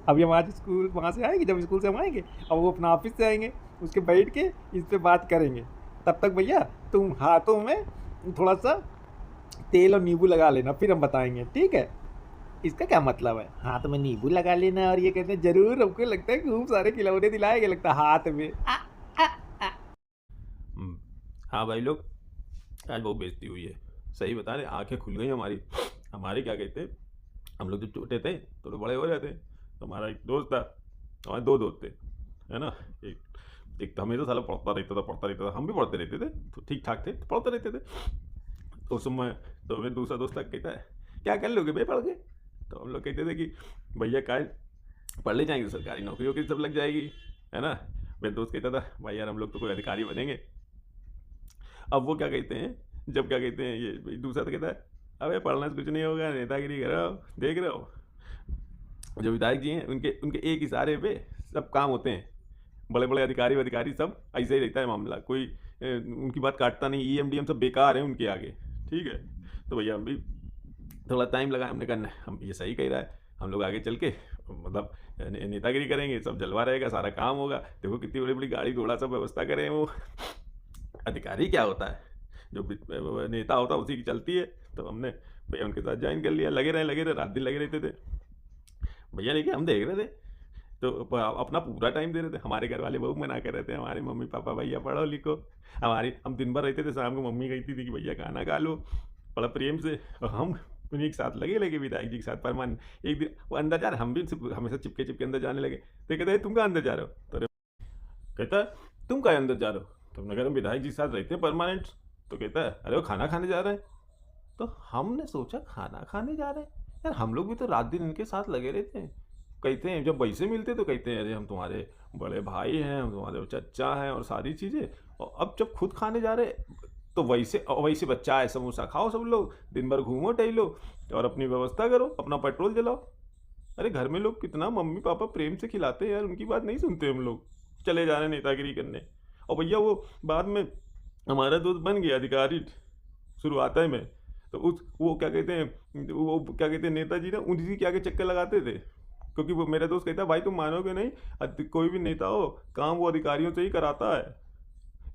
अभी हम आज स्कूल वहाँ से आएंगे, जब स्कूल से हम आएंगे अब वो अपना ऑफिस से आएंगे, उसके बैठ के इस पर बात करेंगे। तब तक भैया तुम हाथों में थोड़ा सा तेल और नींबू लगा लेना, फिर हम बताएंगे, ठीक है। इसका क्या मतलब है, हाथ में नींबू लगा लेना और ये कहते हैं जरूर हमको लगता है खूब सारे खिलौने दिलाएंगे, लगता है हाथ में।
हाँ भाई लोग, आज बहुत बेइज्जती हुई है, सही बता रहे, आंखें खुल गई हमारी। हमारे क्या कहते हैं, हम लोग जब छोटे थे थोड़े बड़े हो जाते, तो हमारा एक दोस्त था, हमारे 2 दोस्त थे, है ना। एक तो हमेशा साला पढ़ता रहता था, हम भी पढ़ते रहते थे, तो ठीक ठाक थे, तो पढ़ते रहते थे। तो उस समय तो मेरे दूसरा दोस्त कहता है क्या कर लोगे बे पढ़ के। तो हम लोग कहते थे कि भैया काय पढ़ ले जाएंगे, सरकारी नौकरी वोकरी सब लग जाएगी, है ना। मेरे दोस्त कहता था भाई यार हम लोग तो कोई अधिकारी बनेंगे। अब वो क्या कहते हैं, जब क्या कहते हैं ये दूसरा तो कहता है अबे पढ़ना से कुछ नहीं होगा, नेतागिरी करो, देख रहे हो। जो विधायक जी हैं उनके एक इशारे पे सब काम होते हैं, बड़े बड़े अधिकारी सब ऐसे ही रहता है मामला, कोई उनकी बात काटता नहीं, EMDM सब बेकार है उनके आगे, ठीक है। तो भैया हम भी थोड़ा टाइम लगा, हमने कहा हम ये सही कह रहा है, हम लोग आगे चल के मतलब नेतागिरी करेंगे, सब जलवा रहेगा, सारा काम होगा। देखो कितनी बड़ी बड़ी गाड़ी घोड़ा सब व्यवस्था करें। वो अधिकारी क्या होता है, जो नेता होता है उसी की चलती है। तो हमने भैया उनके साथ ज्वाइन कर लिया, लगे रहे रात दिन लगे रहते थे भैया। लेकिन हम देख रहे थे तो अपना पूरा टाइम दे रहे थे। हमारे घर वाले बहुत मना कर रहे थे, हमारे मम्मी पापा भैया पढ़ो लिखो, हम दिन भर रहते थे, शाम को मम्मी कहती थी कि भैया खाना खा लो, बड़ा प्रेम से। और हम उन्हीं के साथ लगे विधायक जी के साथ परमान। एक दिन वो अंदर जा रहे, हम भी उनसे हमेशा चिपके अंदर जाने लगे। तो कहते तुम कहाँ अंदर जा रहे हो, तो कहता है तुम कहाँ अंदर जा रहे हो। तो हमने कहा विधायक जी के साथ रहते हैं परमानेंट। तो कहता है अरे वो खाना खाने जा रहे हैं। तो हमने सोचा खाना खाने जा रहे हैं यार, हम लोग भी तो रात दिन इनके साथ लगे रहते हैं, कहते हैं जब वैसे मिलते तो कहते हैं अरे हम तुम्हारे बड़े भाई हैं, हम तुम्हारे चचा हैं और सारी चीज़ें। और अब जब खुद खाने जा रहे तो वैसे बच्चा है, समोसा खाओ सब लोग, दिन भर घूमो टहलो और अपनी व्यवस्था करो, अपना पेट्रोल जलाओ। अरे घर में लोग कितना मम्मी पापा प्रेम से खिलाते हैं यार, उनकी बात नहीं सुनते हम लोग, चले जा रहे हैं नेतागिरी करने। और भैया वो बाद में हमारा दोस्त बन गया अधिकारी शुरुआत में, तो उस वो क्या कहते हैं नेताजी ना उनकी क्या के चक्कर लगाते थे, क्योंकि वो मेरा दोस्त कहता है भाई तुम मानोगे नहीं, कोई भी नेता हो काम वो अधिकारियों से ही कराता है।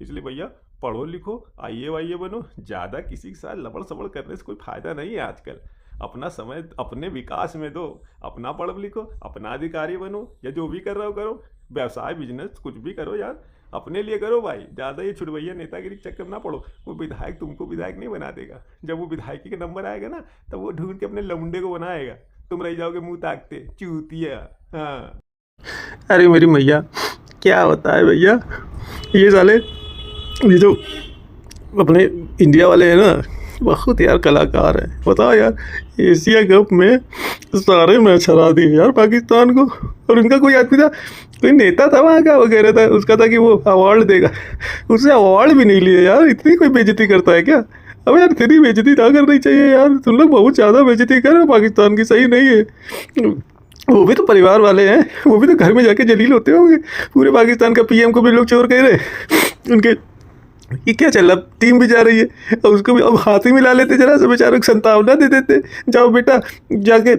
इसलिए भैया पढ़ो लिखो, आइए वाइए बनो, ज़्यादा किसी के साथ लबड़ सबड़ करने से कोई फ़ायदा नहीं है आजकल। अपना समय अपने विकास में दो, अपना पढ़ लिखो, अपना अधिकारी बनो, या जो भी कर रहे हो करो, व्यवसाय बिजनेस कुछ भी करो यार, अपने लिए करो भाई। ज़्यादा ये छुड़वैया नेतागिरी के चक्कर ना पड़ो। वो विधायक तुमको विधायक नहीं बना देगा, जब वो विधायकी का नंबर आएगा ना तब वो ढूंढ के अपने लमुंडे को बनाएगा, तुम रह जाओगे मुंह ताकते चूतिया। हाँ
अरे मेरी मैया क्या होता है भैया, ये साले ये जो अपने इंडिया वाले हैं ना बहुत यार कलाकार है। बताओ यार एशिया कप में सारे मैच हरा दिए यार पाकिस्तान को, और इनका कोई आदमी था, कोई नेता था वहाँ का, वो कह रहा था उसका था कि वो अवार्ड देगा, उससे अवार्ड भी नहीं लिए यार। इतनी कोई बेइज्जती करता है क्या? अब यार तेरी बेइज्जती ना करनी चाहिए यार, तुम लोग बहुत ज़्यादा बेइज्जती कर रहे हो पाकिस्तान की, सही नहीं है। वो भी तो परिवार वाले हैं, वो भी तो घर में जाके जलील होते होंगे। पूरे पाकिस्तान का पीएम को भी लोग चोर कह रहे उनके, ये क्या चल रहा, टीम भी जा रही है और उसको भी अब हाथ ही मिला लेते, जरा सा बेचारों को संतावना दे देते, जाओ बेटा जाके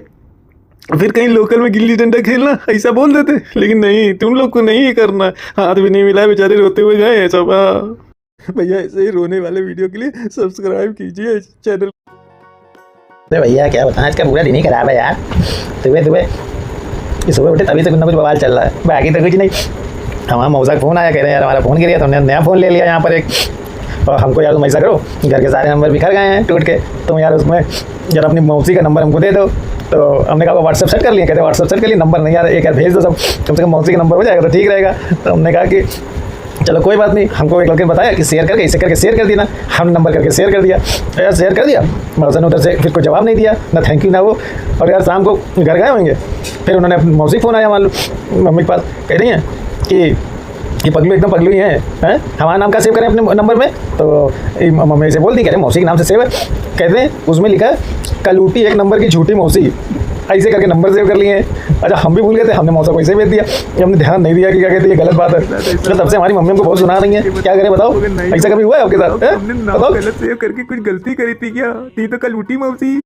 फिर कहीं लोकल में गिल्ली डंडा खेलना, ऐसा बोल देते। लेकिन नहीं, तुम लोग को नहीं करना, हाथ भी नहीं मिला, बेचारे रोते हुए गए सब। भैया ऐसे ही रोने वाले वीडियो के लिए सब्सक्राइब कीजिए चैनल।
अरे भैया क्या बताएं, आज का पूरा दिन ही खराब है यार। सुबह उठे तभी से कुछ ना कुछ बवाल चल रहा है, बाकी तो कुछ नहीं। हमारा मौसा का फ़ोन आया, कह रहे हैं यार हमारा फ़ोन गिर गया, तो हमने नया फ़ोन ले लिया यहाँ पर एक। और हमको यार तुम ऐसा करो, घर के सारे नंबर बिखर गए हैं टूट के, तुम यार उसमें जरा अपनी मौसी का नंबर हमको दे दो। तो हमने कहा व्हाट्सएप सेट कर लिए, कहते व्हाट्सएप सेट कर लिए, नंबर नहीं यार, एक यार भेज दो सब, कम से कम मौसी का नंबर हो जाएगा तो ठीक रहेगा। तो हमने कहा कि चलो कोई बात नहीं, हमको एक लड़के ने बताया कि शेयर करके, इसे करके शेयर कर देना। हम नंबर करके शेयर कर दिया, यार शेयर कर दिया। मौसा ने उधर से फिर कोई जवाब नहीं दिया, ना थैंक यू ना वो। और यार शाम को घर गए होंगे, फिर उन्होंने अपनी मौसी फ़ोन आया मान लो मम्मी के पास, कह रही हैं कि ये पगलू एकदम पगलू ही हैं, हमारा नाम का सेव करें अपने नंबर में। तो मम्मी से बोल दी, कह रहे मौसी के नाम से सेव है, कहते हैं उसमें लिखा है कलूटी एक नंबर की झूठी मौसी, ऐसे करके नंबर सेव कर लिए हैं। अच्छा हम भी भूल गए थे, हमने मौसा को ऐसे भेज दिया, हमने ध्यान नहीं दिया कि क्या कहते हैं, ये गलत बात है। तो तब से हमारी मम्मी हमको बहुत सुना रही है, क्या करें बताओ, ऐसा कभी हुआ है आपके साथ? बताओ
गलत सेव करके कुछ गलती करी थी क्या? थी तो कलूटी मौसी।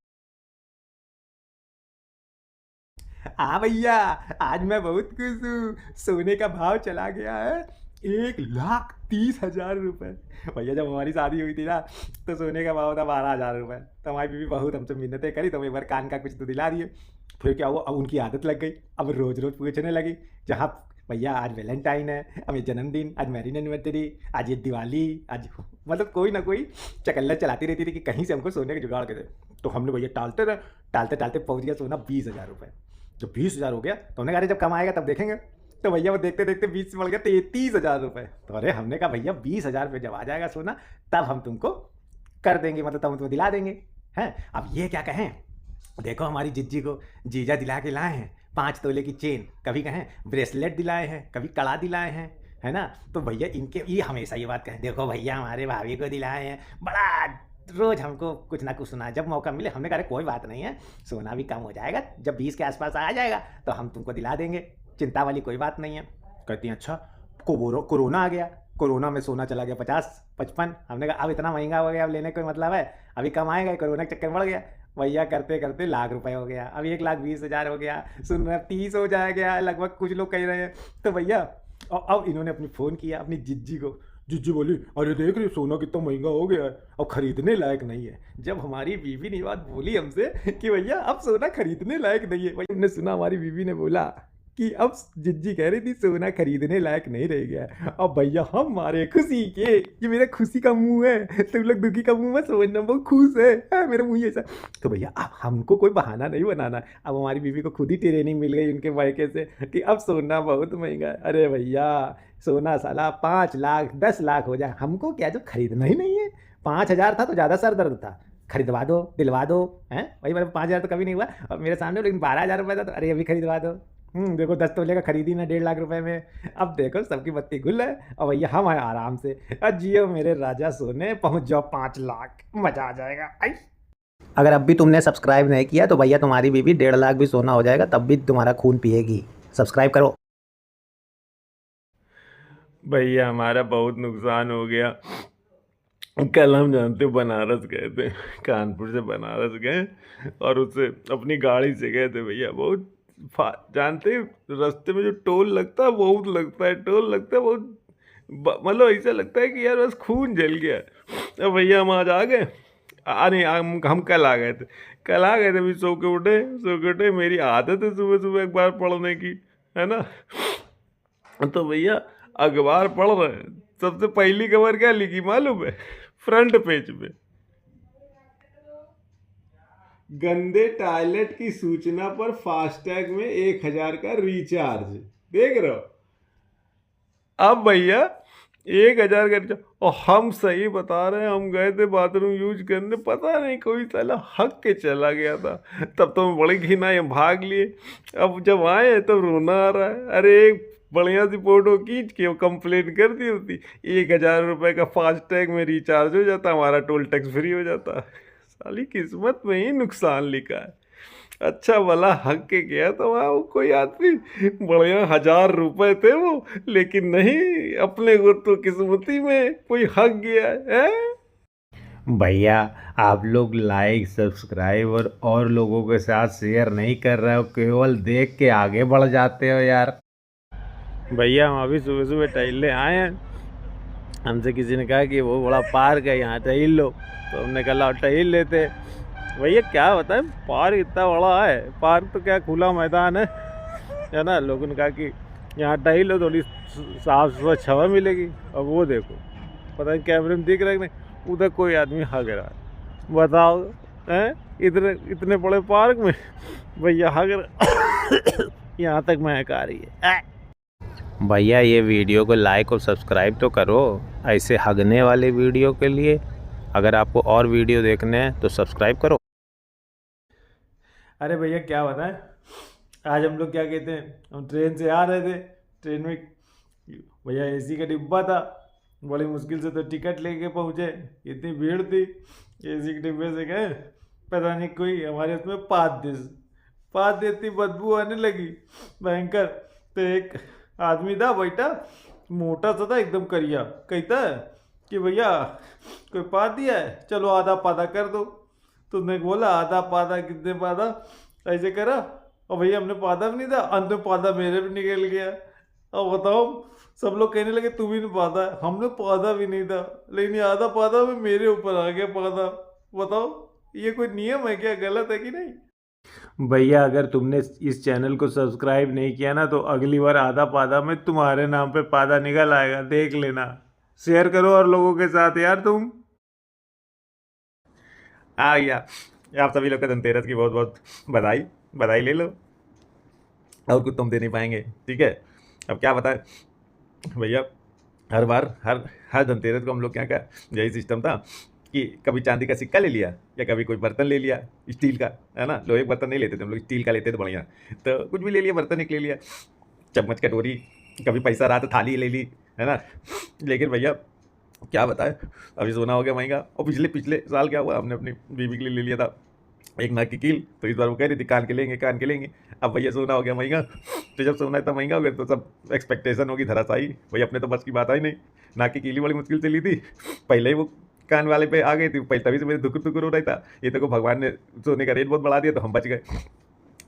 हाँ भैया आज मैं बहुत खुश हूँ, सोने का भाव चला गया है 1,30,000 रुपये। भैया जब हमारी शादी हुई थी ना तो सोने का भाव था 12,000 रुपये। तो हमारी बीवी बहुत हमसे मिन्नतें करी, तो हम एक बार कान का कुछ तो दिला दिए। फिर क्या हुआ, अब उनकी आदत लग गई, अब रोज़ रोज़ पूछने लगी, जहाँ भैया आज वैलेंटाइन है, अब ये जन्मदिन, आज मैरिज एनिवर्सरी, आज ये दिवाली, आज मतलब कोई ना कोई चकल्ला चलाती रहती थी कि कहीं से हमको सोने के जुगाड़ के दे। तो हमने भैया टालते रहे, टालते टालते पहुँच गया सोना 20,000 रुपये। जब 20,000 हो गया तो हमने कहा जब कम आएगा तब देखेंगे। तो भैया वो देखते देखते 20 से बढ़ गया 33,000 रुपये। तो अरे हमने कहा भैया 20,000 रुपये जब आ जाएगा सोना तब हम तुमको कर देंगे, मतलब तब हम तुमको दिला देंगे हैं। अब ये क्या कहें, देखो हमारी जिज्जी को जीजा दिला के लाए हैं 5 तोले की चेन, कभी कहें ब्रेसलेट दिलाए हैं, कभी कड़ा दिलाए हैं, है ना। तो भैया इनके ये हमेशा ये बात कहें, देखो भैया हमारे भाभी को दिलाए हैं, बड़ा रोज़ हमको कुछ ना कुछ सुना, जब मौका मिले हमने कहा कोई बात नहीं है, सोना भी कम हो जाएगा, जब 20 के आसपास आ जाएगा तो हम तुमको दिला देंगे, चिंता वाली कोई बात नहीं है। कहती हैं अच्छा कोरोना आ गया, कोरोना में सोना चला गया 50-55। हमने कहा अब इतना महंगा हो गया, अब लेने का कोई मतलब है, अभी कम आएगा, कोरोना के चक्कर बढ़ गया। भैया करते करते लाख रुपए हो गया, अब 1,20,000 हो गया, सुन रहे 30 हो जाएगा लगभग, कुछ लोग कह रहे हैं। तो भैया अब इन्होंने अपनी फ़ोन किया अपनी जिज्जी को, जिज्जी बोली अरे देख रही सोना कितना महंगा हो गया है, अब खरीदने लायक नहीं है। जब हमारी बीवी ने बात बोली हमसे कि भैया अब सोना खरीदने लायक नहीं है, भाई हमने सुना हमारी बीवी ने बोला कि अब जिज्जी कह रही थी सोना खरीदने लायक नहीं रह गया। अब भैया हम मारे खुशी के, ये मेरा खुशी का मुंह है, तुम लोग दुखी का मुंह मत समझना, बहुत खुश है मेरा मुंह ऐसा। तो भैया अब हमको कोई बहाना नहीं बनाना, अब हमारी बीवी को खुद ही ट्रेनिंग मिल गई उनके मायके से कि अब सोना बहुत महंगा है। अरे भैया सोना साला 5 लाख 10 लाख हो जाए, हमको क्या जो खरीदना ही नहीं है। 5,000 था तो ज़्यादा सर दर्द था, खरीदवा दो दिलवा दो हैं। भाई मेरा 5,000 तो कभी नहीं हुआ, और मेरे सामने लेकिन 12,000 रुपये था, तो अरे अभी खरीदवा दो
देखो 10 तोले का खरीदी ना 1.5 लाख रुपए में, अब देखो सबकी बत्ती गुल है और भैया हम आए आराम से। जियो मेरे राजा सोने, पहुंच जाओ 5 लाख, मजा आ जाएगा। आई अगर अब भी तुमने सब्सक्राइब नहीं किया तो भैया तुम्हारी बीवी 1.5 लाख भी सोना हो जाएगा, तब भी तुम्हारा खून पिएगी। सब्सक्राइब करो।
भैया हमारा बहुत नुकसान हो गया। कल हम जानते बनारस गए थे, कानपुर से बनारस गए और उससे अपनी गाड़ी से गए थे भैया। बहुत जानते रास्ते में जो टोल लगता है बहुत लगता है, टोल लगता है बहुत, मतलब ऐसा लगता है कि यार बस खून जल गया। अब भैया हम आज आ गए, नहीं हम कल आ गए थे, कल आ गए थे। अभी सो के उठे, मेरी आदत है सुबह सुबह अखबार पढ़ने की, है ना। तो भैया अखबार पढ़ रहे हैं, सबसे पहली खबर क्या लिखी मालूम है? फ्रंट पेज पे, गंदे टॉयलेट की सूचना पर फास्टैग में 1,000 का रिचार्ज। देख रहे हो? अब भैया 1,000 का रिचार्ज, और हम सही बता रहे हैं, हम गए थे बाथरूम यूज करने, पता नहीं कोई साला हक के चला गया था। तब तो हम बड़ी घिनाए, हम भाग लिए। अब जब आए तब रोना आ रहा है। अरे एक बढ़िया सी फोटो खींच के वो कंप्लेन कर दी होती, 1,000 रुपये का फास्टैग में रिचार्ज हो जाता, हमारा टोल टैक्स फ्री हो जाता। साली किस्मत में ही नुकसान लिखा है। अच्छा भला हक के गया तो वहाँ वो कोई आदमी, बढ़िया 1,000 रुपये थे वो, लेकिन नहीं, अपने को तो किस्मती में कोई हक गया है।
भैया आप लोग लाइक सब्सक्राइब और लोगों के साथ शेयर नहीं कर रहे हो, केवल देख के आगे बढ़ जाते हो यार।
भैया हम अभी सुबह सुबह टहलने आए हैं, हमसे किसी ने कहा कि वो बड़ा पार्क है यहाँ टहल लो, तो हमने कहा टहल लेते। भैया क्या बताएं, पार्क इतना बड़ा है, पार्क तो क्या खुला मैदान है ना। लोगों ने कहा कि यहाँ टहल लो, थोड़ी साफ स्वच्छ हवा मिलेगी। अब वो देखो, पता नहीं कैमरे में दिख रहा है कि नहीं, उधर कोई आदमी हग रहा है। बताओ हैं, इतने बड़े पार्क में भैया हग रहा यहाँ तक महक आ रही है।
भैया ये वीडियो को लाइक और सब्सक्राइब तो करो, ऐसे हगने वाले वीडियो के लिए। अगर आपको और वीडियो देखने हैं तो सब्सक्राइब करो।
अरे भैया क्या बताएं, आज हम लोग क्या कहते हैं, हम ट्रेन से आ रहे थे, ट्रेन में भैया एसी का डिब्बा था, बड़ी मुश्किल से तो टिकट लेके पहुँचे, इतनी भीड़ थी। एसी के डिब्बे से गए, पता नहीं कोई हमारे उसमें पाद देती बदबू आने लगी भयंकर। तो एक आदमी था बैठा, मोटा सा था एकदम करिया, कहता है कि भैया कोई पाद दिया है, चलो आधा पादा कर दो। तो उसने बोला आधा पादा, कितने पादा, ऐसे करा, और भैया हमने पादा भी नहीं था, अंत में पादा मेरे भी निकल गया। अब बताओ, सब लोग कहने लगे तू भी नहीं पादा है, हमने पादा भी नहीं था, लेकिन आधा पादा में मेरे ऊपर आ गया पादा। बताओ ये कोई नियम है क्या, गलत है कि नहीं? भैया अगर तुमने इस चैनल को सब्सक्राइब नहीं किया ना, तो अगली बार आधा पादा में तुम्हारे नाम पे पादा निकल आएगा, देख लेना। शेयर करो और लोगों के साथ यार तुम। हाँ भैया, आप सभी लोग का धनतेरस की बहुत बहुत बधाई ले लो, और कुछ तुम दे नहीं पाएंगे, ठीक है। अब क्या बताएं भैया, हर बार हर धनतेरस को हम लोग क्या का यही सिस्टम था कि कभी चांदी का सिक्का ले लिया या कभी कोई बर्तन ले लिया, स्टील का, है ना। लोहे का बर्तन नहीं लेते थे हम लोग, स्टील का लेते थे बढ़िया। तो कुछ भी ले लिया, बर्तन एक ले लिया, चम्मच कटोरी, कभी पैसा रहा तो थाली ले ली, है ना। लेकिन भैया क्या बताएं, अभी सोना हो गया महंगा, और पिछले साल क्या हुआ, हमने अपनी बीवी के लिए ले लिया था एक नाक की कील, तो इस बार वो कह रही थी कान के लेंगे। अब भैया सोना हो गया महंगा, तो जब सोना इतना महंगा हो गया तो सब एक्सपेक्टेशन होगी धराशायी। भैया अपने तो बस की बात आई नहीं, नाक की कीली बड़ी मुश्किल से ली थी, पहले ही वो कान वाले पे आ गई थी, पहले तभी से मेरे दुख हो रहा था। ये तो को भगवान ने सोने का रेट बहुत बढ़ा दिया तो हम बच गए।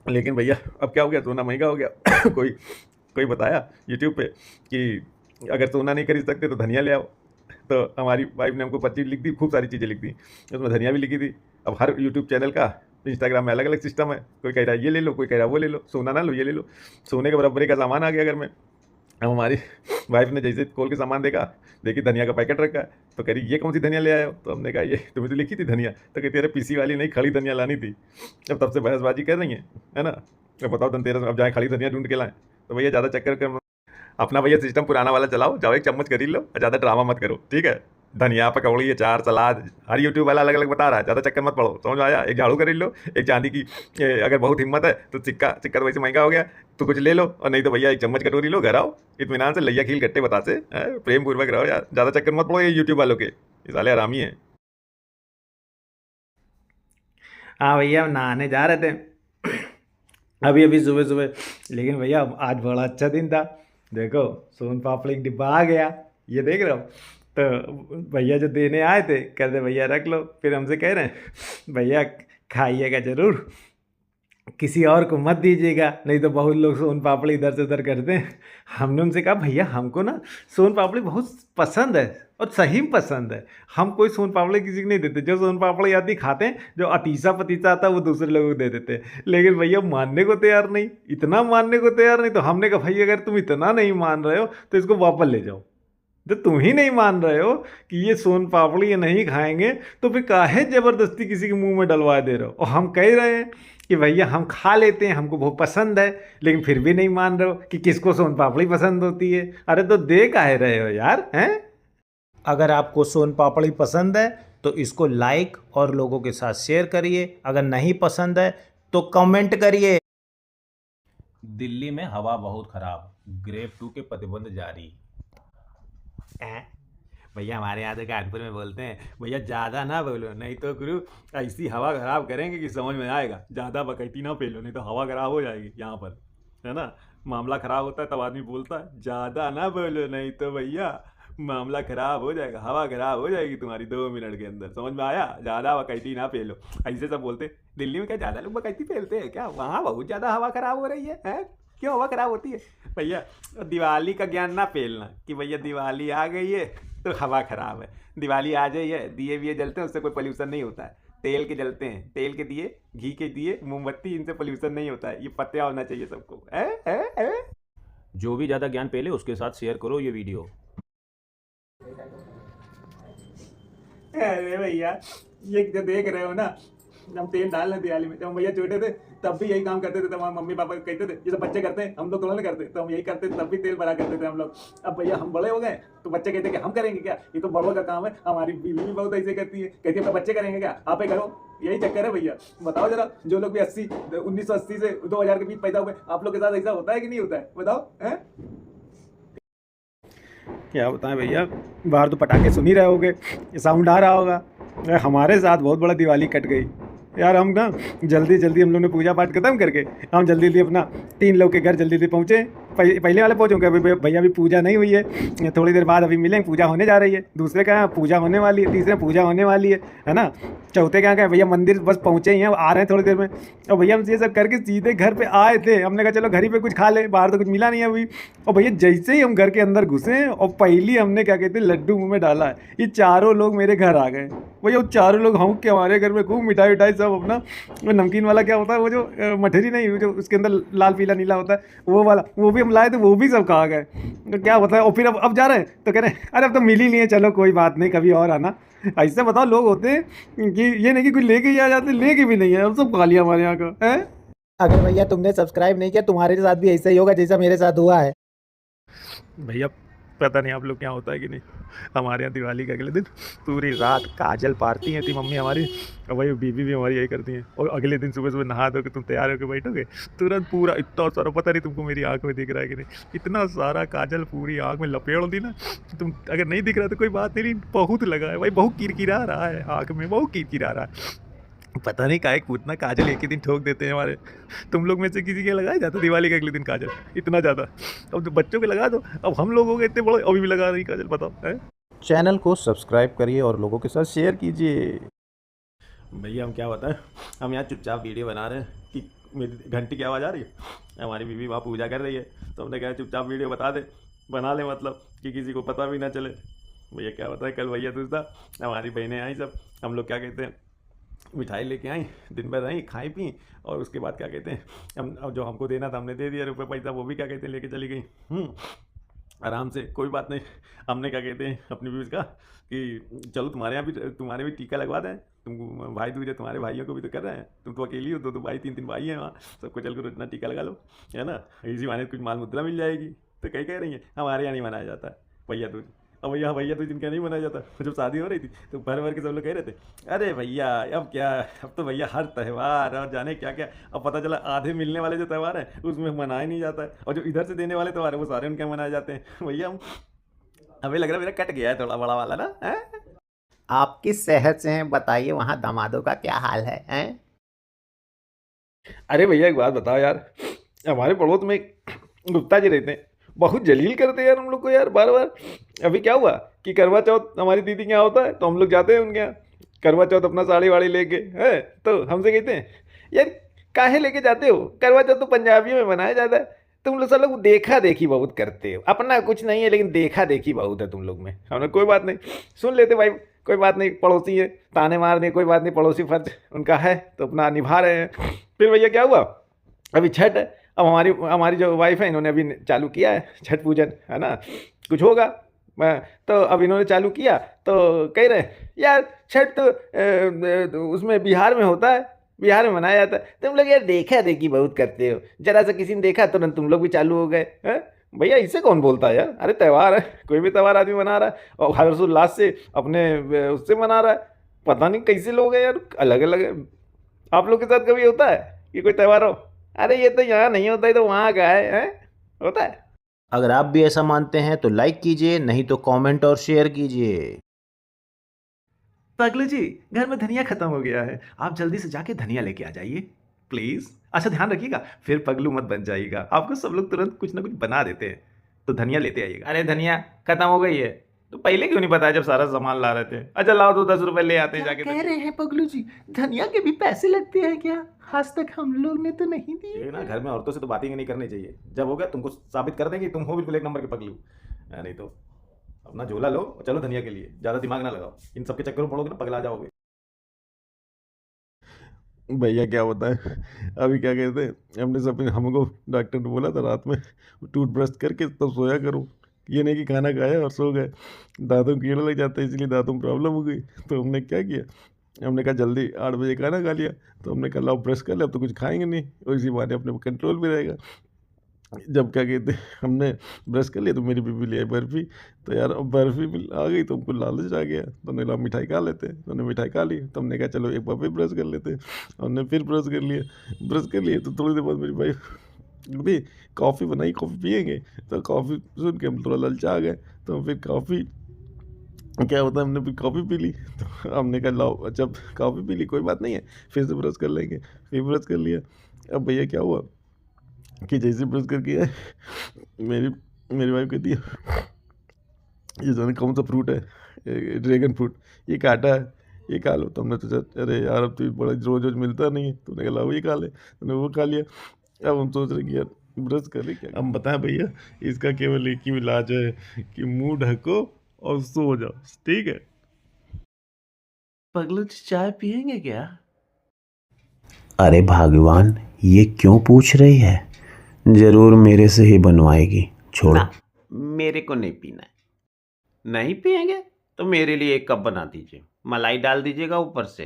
लेकिन भैया अब क्या हो गया, सोना महंगा हो गया। कोई बताया यूट्यूब पे कि अगर सोना नहीं खरीद सकते तो धनिया ले आओ। तो हमारी वाइफ ने हमको 25 लिख दी, खूब सारी चीज़ें लिख दी, उसमें धनिया भी लिखी थी। अब हर यूट्यूब चैनल का, इंस्टाग्राम में अलग अलग सिस्टम है, कोई कह रहा है ये ले लो, कोई कह रहा है वो ले लो, सोना ना लो ये ले लो। सोने के बराबरी का सामान आ गया घर में। अब हमारी वाइफ ने जैसे खोल के सामान देखी धनिया का पैकेट रखा है, तो कह रही ये कौन सी धनिया ले आए हो। तो हमने कहा ये तुम्हें तो लिखी थी धनिया, तो कहती अरे पीसी वाली नहीं, खड़ी धनिया लानी थी। अब तब से बहसबाजी कर रही है ना। तो बताओ धनतेरस अब जाए खड़ी धनिया ढूंढ के लाएं, तो भैया ज़्यादा चक्कर कर अपना भैया सिस्टम पुराना वाला चलाओ, जाओ एक चम्मच खरीद लो, ज़्यादा ड्रामा मत करो, ठीक है। धनिया पकौड़ी अचार सलाद हर यूट्यूब वाला अलग अलग बता रहा है, ज़्यादा चक्कर मत पड़ो, समझ में आया। एक झाड़ू खरीद लो, एक चांदी की अगर बहुत हिम्मत है तो सिक्का सिक्का तो वैसे महंगा हो गया तो कुछ ले लो, और नहीं तो भैया एक चम्मच कटोरी लो, घर आओ इत्मीनान से लैया खील गट्टे बता से प्रेम पूर्वक रहो यार, ज़्यादा चक्कर मत पड़ो ये यूट्यूब वालों के, ये साले हरामी हैं।
हाँ भैया हम नहाने जा रहे थे अभी अभी सुबह सुबह, लेकिन भैया आज बड़ा अच्छा दिन था। देखो सोन पापड़ी का डिब्बा आ गया, ये देख रहे हो। तो भैया जो देने आए थे कहते भैया रख लो, फिर हमसे कह रहे हैं भैया खाइएगा ज़रूर, किसी और को मत दीजिएगा, नहीं तो बहुत लोग सोन पापड़ी इधर से उधर करते हैं। हमने उनसे कहा भैया हमको ना सोन पापड़ी बहुत पसंद है और सही में पसंद है, हम कोई सोन पापड़ी किसी को नहीं देते, जो सोन पापड़ी आती खाते हैं, जो अतीसा पतीसा आता है वो दूसरे लोगों को दे देते हैं। लेकिन भैया मानने को तैयार नहीं, इतना मानने को तैयार नहीं। तो हमने कहा भाई अगर तुम इतना नहीं मान रहे हो तो इसको वापस ले जाओ, जो तुम ही नहीं मान रहे हो कि ये सोन पापड़ी ये नहीं खाएंगे तो फिर काहे ज़बरदस्ती किसी के मुंह में डलवा दे रहे हो। और हम कह रहे हैं कि भैया हम खा लेते हैं, हमको बहुत पसंद है, लेकिन फिर भी नहीं मान रहे हो कि किसको सोन पापड़ी पसंद होती है। अरे तो दे काहे रहे हो यार, हैं।
अगर आपको सोन पापड़ी पसंद है तो इसको लाइक और लोगों के साथ शेयर करिए, अगर नहीं पसंद है तो कमेंट करिए।
दिल्ली में हवा बहुत खराब, ग्रेप 2 के प्रतिबंध जारी।
भैया हमारे यहाँ तो कानपुर में बोलते हैं भैया ज़्यादा ना बोलो, नहीं तो गुरु ऐसी हवा खराब करेंगे कि समझ में आएगा। ज़्यादा बकैती ना पेलो, नहीं तो हवा खराब हो जाएगी यहाँ पर, है ना। मामला खराब होता है तब आदमी बोलता है ज़्यादा ना बोलो, नहीं तो भैया मामला खराब हो जाएगा, हवा खराब हो जाएगी तुम्हारी 2 मिनट के अंदर, समझ में आया। ज़्यादा बकैती ना पेलो, ऐसे सब बोलते। दिल्ली में क्या ज़्यादा लोग बकैती पेलते हैं क्या? वहाँ बहुत ज़्यादा हवा खराब हो रही है? क्यों हवा खराब होती है? भैया दिवाली का ज्ञान ना पेलना कि भैया दिवाली आ गई है तो हवा खराब है। दिवाली आ जाइए है, दिए विए जलते हैं, उससे कोई पोल्यूशन नहीं होता है। तेल के जलते हैं, तेल के दिए, घी के दिए, मोमबत्ती, इनसे पोल्यूशन नहीं होता है। ये पता होना चाहिए सबको।
जो भी ज़्यादा ज्ञान पेले उसके साथ शेयर करो ये वीडियो।
अरे भैया ये जो देख रहे हो ना, हम तेल डाल रहे दिवाली में, जब हम भैया छोटे थे तब भी यही काम करते थे। तब हमारे मम्मी पापा कहते थे जैसे बच्चे करते हैं, हम लोग थोड़ा ना करते, तो हम यही करते थे, तब भी तेल भरा करते थे हम लोग। अब भैया हम बड़े हो गए तो बच्चे कहते कि हम करेंगे क्या, ये तो बड़ों का काम है। हमारी बीवी भी बहुत ऐसे करती है, कहती है अपने बच्चे करेंगे क्या, आप ही करो। यही चक्कर है भैया। बताओ जरा, जो लोग भी 1980 से 2000 के बीच पैदा हुए, आप लोग के साथ ऐसा होता है कि नहीं होता है? बताओ। हैं क्या बताएं भैया, बाहर तो पटाखे सुन ही रहे होगे, साउंड आ रहा होगा। हमारे साथ बहुत बड़ा दिवाली कट गई यार। हम ना जल्दी जल्दी हम लोग ने पूजा पाठ खत्म करके हम जल्दी जल्दी अपना 3 लोग के घर जल्दी जल्दी पहुँचे। पहले वाले पहुँचोगे, अभी भैया अभी पूजा नहीं हुई है, थोड़ी देर बाद अभी मिलेंगे, पूजा होने जा रही है। दूसरे का पूजा होने वाली है, तीसरे पूजा होने वाली है ना। चौथे क्या भैया मंदिर बस पहुँचे ही हैं, आ रहे हैं थोड़ी देर में। और भैया हम ये सब करके सीधे घर पे आए थे। हमने कहा चलो घर ही पे कुछ खा ले, बाहर तो कुछ मिला नहीं है अभी। और भैया जैसे ही हम घर के अंदर घुसे और पहली हमने क्या कहते हैं लड्डू मुँह में डाला है, ये चारों लोग मेरे घर आ गए। भैया वो चारों लोग हम के हमारे घर में खूब मिठाई उठाई सब अपना, वो नमकीन वाला क्या होता है वो जो मठरी नहीं, जो उसके अंदर लाल पीला नीला होता है वो वाला, वो भी हम लाए थे, वो भी सब खा गए। तो क्या होता है। और फिर अब जा रहे हैं तो कह रहे हैं अरे अब तो मिल ही नहीं है, चलो कोई बात नहीं, कभी और आना। ऐसे बताओ लोग होते हैं कि ये नहीं कि कोई लेके ही आ जाते, लेके भी नहीं है, अब सब खा लिया हमारे यहाँ का है।
अगर भैया तुमने सब्सक्राइब नहीं किया, तुम्हारे साथ भी ऐसा ही होगा जैसा मेरे साथ हुआ है।
भैया पता नहीं आप लोग क्या होता है कि नहीं, हमारे यहाँ दिवाली के अगले दिन पूरी रात काजल पारती हैं थी मम्मी हमारी, और वही बीवी भी हमारी यही करती हैं। और अगले दिन सुबह सुबह नहा धो के तुम तैयार होकर बैठोगे, तुरंत पूरा इतना सारा, पता नहीं तुमको मेरी आँख में दिख रहा है कि नहीं, इतना सारा काजल पूरी आँख में लपेड़ दी ना। तुम अगर नहीं दिख रहा तो कोई बात नहीं, बहुत लगा है भाई, बहुत किरकिरा रहा है आँख में, बहुत किरकिरा रहा है। पता नहीं काहे इतना काजल एक ही दिन ठोक देते हैं हमारे। तुम लोग में से किसी के लगाया जाता दिवाली के अगले दिन काजल इतना ज़्यादा? अब तो बच्चों के लगा दो, अब हम लोग हो गए इतने बड़े, अभी भी लगा रही काजल, बताओ है।
चैनल को सब्सक्राइब करिए और लोगों के साथ शेयर कीजिए।
भैया हम क्या बताएं, हम यहाँ चुपचाप वीडियो बना रहे हैं कि मेरी घंटी की आवाज़ आ रही है, हमारी बीवी वहाँ पूजा कर रही है, तो हमने कहा चुपचाप वीडियो बना ले, मतलब कि किसी को पता भी ना चले। भैया क्या बताएं, कल भैया दूसरा हमारी बहनें आई, सब हम लोग क्या कहते हैं मिठाई लेके आई, दिन भर रही, खाई पी, और उसके बाद क्या कहते हैं हम, अब जो हमको देना था हमने दे दिया रुपये पैसा, वो भी क्या कहते हैं लेके चली गई आराम से, कोई बात नहीं। हमने क्या कहते हैं अपनी बीवी का कि चलो तुम्हारे भी टीका लगवा दें, तुम भाई दूज है, तुम्हारे भाइयों को भी तो कर रहे हैं, तुम तो अकेली हो, दो भाई 3 भाई हैं वहाँ, सबको चल कर इतना टीका लगा लो, है ना। इसी बहाने कुछ माल मुद्रा मिल जाएगी। तो कहीं कह रही है हमारे यहाँ नहीं मनाया जाता भैया दूज, अब भैया भैया तो जिनका नहीं मनाया जाता। जब शादी हो रही थी तो भर भर के सब लोग कह रहे थे, अरे भैया अब क्या, अब तो भैया हर त्यौहार और जाने क्या क्या। अब पता चला आधे मिलने वाले जो त्यौहार है उसमें मनाया नहीं जाता है, और जो इधर से देने वाले त्यौहार है वो सारे उनके मनाए जाते हैं। भैया हम हमें लग रहा है मेरा कट गया है थोड़ा बड़ा वाला ना है।
आप किस शहर से हैं बताइए, वहाँ दामादों का क्या हाल है, हैं?
अरे भैया एक बात बताओ यार, हमारे पड़ोस में एक गुप्ता जी रहते हैं, बहुत जलील करते हैं यार हम लोग को यार बार बार। अभी क्या हुआ कि करवा चौथ हमारी दीदी के यहाँ होता है तो हम लोग जाते हैं उनके यहाँ करवा चौथ अपना साड़ी वाड़ी लेके है, तो हमसे कहते हैं यार काहे लेके जाते हो, करवा चौथ तो पंजाबियों में मनाया जाता है, तुम लोग सब लोग देखा देखी बहुत करते हो, अपना कुछ नहीं है लेकिन देखा देखी बहुत है तुम लोग में। हमने कोई बात नहीं, सुन लेते भाई, कोई बात नहीं, पड़ोसी है, ताने मार दे कोई बात नहीं, पड़ोसी फर्ज उनका है तो अपना निभा रहे हैं। फिर भैया क्या हुआ, अभी छठ है, अब हमारी हमारी जो वाइफ है इन्होंने अभी चालू किया है छठ पूजन, है ना, कुछ होगा तो अब इन्होंने चालू किया तो कह रहे यार छठ तो उसमें बिहार में होता है, बिहार में मनाया जाता है, तुम लोग यार देखा देखी बहुत करते हो, जरा सा किसी ने देखा तुरंत तुम लोग भी चालू हो गए हैं। भैया इससे कौन बोलता है यार, अरे त्यौहार है, कोई भी त्यौहार आदमी मना रहा है और हर्षोल्लास से अपने उससे मना रहा है। पता नहीं कैसे लोग हैं यार, अलग अलग है। आप लोग के साथ कभी होता है कि कोई त्यौहार हो, अरे ये तो यहाँ नहीं होता है तो वहाँ का है, होता है।
अगर आप भी ऐसा मानते हैं तो लाइक कीजिए, नहीं तो कमेंट और शेयर कीजिए।
पगलू जी घर में धनिया खत्म हो गया है, आप जल्दी से जाके धनिया लेके आ जाइए प्लीज। अच्छा ध्यान रखिएगा फिर पगलू मत बन जाइएगा, आपको सब लोग तुरंत कुछ ना कुछ बना देते हैं, तो धनिया लेते आइएगा।
अरे धनिया खत्म हो गई है तो पहले क्यों नहीं बताया जब सारा सामान ला रहे थे। अच्छा लाओ तो 10 रुपए ले आते जाके।
कह रहे हैं पगलू जी, धनिया के भी पैसे लगते हैं क्या? आज तक हम लोग ने तो नहीं दिए।
ये ना घर में औरतों से तो बातें नहीं करनी चाहिए, जब हो गया तुमको साबित कर देंगे तुम हो बिल्कुल एक नंबर के पगलू, नहीं तो अपना झोला लो और चलो धनिया के लिए, ज़्यादा दिमाग ना लगाओ, इन सबके चक्कर में पड़ोगे ना पगला जाओगे। भैया क्या होता है, अभी क्या कहते हैं हमने सब हमको डॉक्टर ने बोला था रात में टूथब्रश करके तब सोया करो, ये नहीं कि खाना खाया और सो गए, दांतों में कीड़ा लग जाता है इसलिए दांतों में प्रॉब्लम हो गई। तो हमने क्या किया, हमने कहा जल्दी 8 बजे खाना खा लिया, तो हमने कहा लाओ ब्रश कर ले, अब तो कुछ खाएंगे नहीं और इसी बहाने अपने कंट्रोल में रहेगा। जब क्या कहते हैं हमने ब्रश कर लिया तो मेरी बीबी ले आई बर्फ़ी, तो यार अब बर्फ़ी भी आ गई तो हमको लालच आ गया, तो हमने कहा मिठाई खा लेते हैं, तो हमने मिठाई खा ली, तो हमने कहा चलो एक बार फिर ब्रश कर लेते हैं, हमने फिर ब्रश कर लिए तो थोड़ी देर बाद मेरी वाइफ भी कॉफ़ी बनाई, कॉफ़ी पिएंगे, तो कॉफ़ी सुन के हम थोड़ा ललचा गए, तो फिर कॉफ़ी क्या होता है हमने फिर कॉफ़ी पी ली, तो हमने कहा लाओ जब कॉफ़ी पी ली कोई बात नहीं है फिर से ब्रश कर लेंगे, फिर ब्रश कर लिया। अब भैया क्या हुआ कि जैसे ब्रश करके आए मेरी मेरी वाइफ कहती है ये जाने कौन सा फ्रूट है, ड्रैगन फ्रूट, ये काटा है, ये खा लो। तो हमने सोचा अरे यार अब तो बड़ा रोज रोज मिलता नहीं है, तो उन्होंने कहा लाओ ये खा ले, तो वो खा लिया। अब हम सोच रहे कि यार ब्रश कर ले क्या, हम बताएं भैया इसका केवल एक ही इलाज है कि मुंह ढको और सो जाओ, ठीक है।
पगलू जी चाय पियेंगे क्या?
अरे भगवान, ये क्यों पूछ रही है? जरूर मेरे से ही बनवाएगी, छोड़ो।
ना, मेरे को नहीं पीना है। नहीं पिएंगे तो मेरे लिए एक कप बना दीजिए, मलाई डाल दीजिएगा ऊपर से।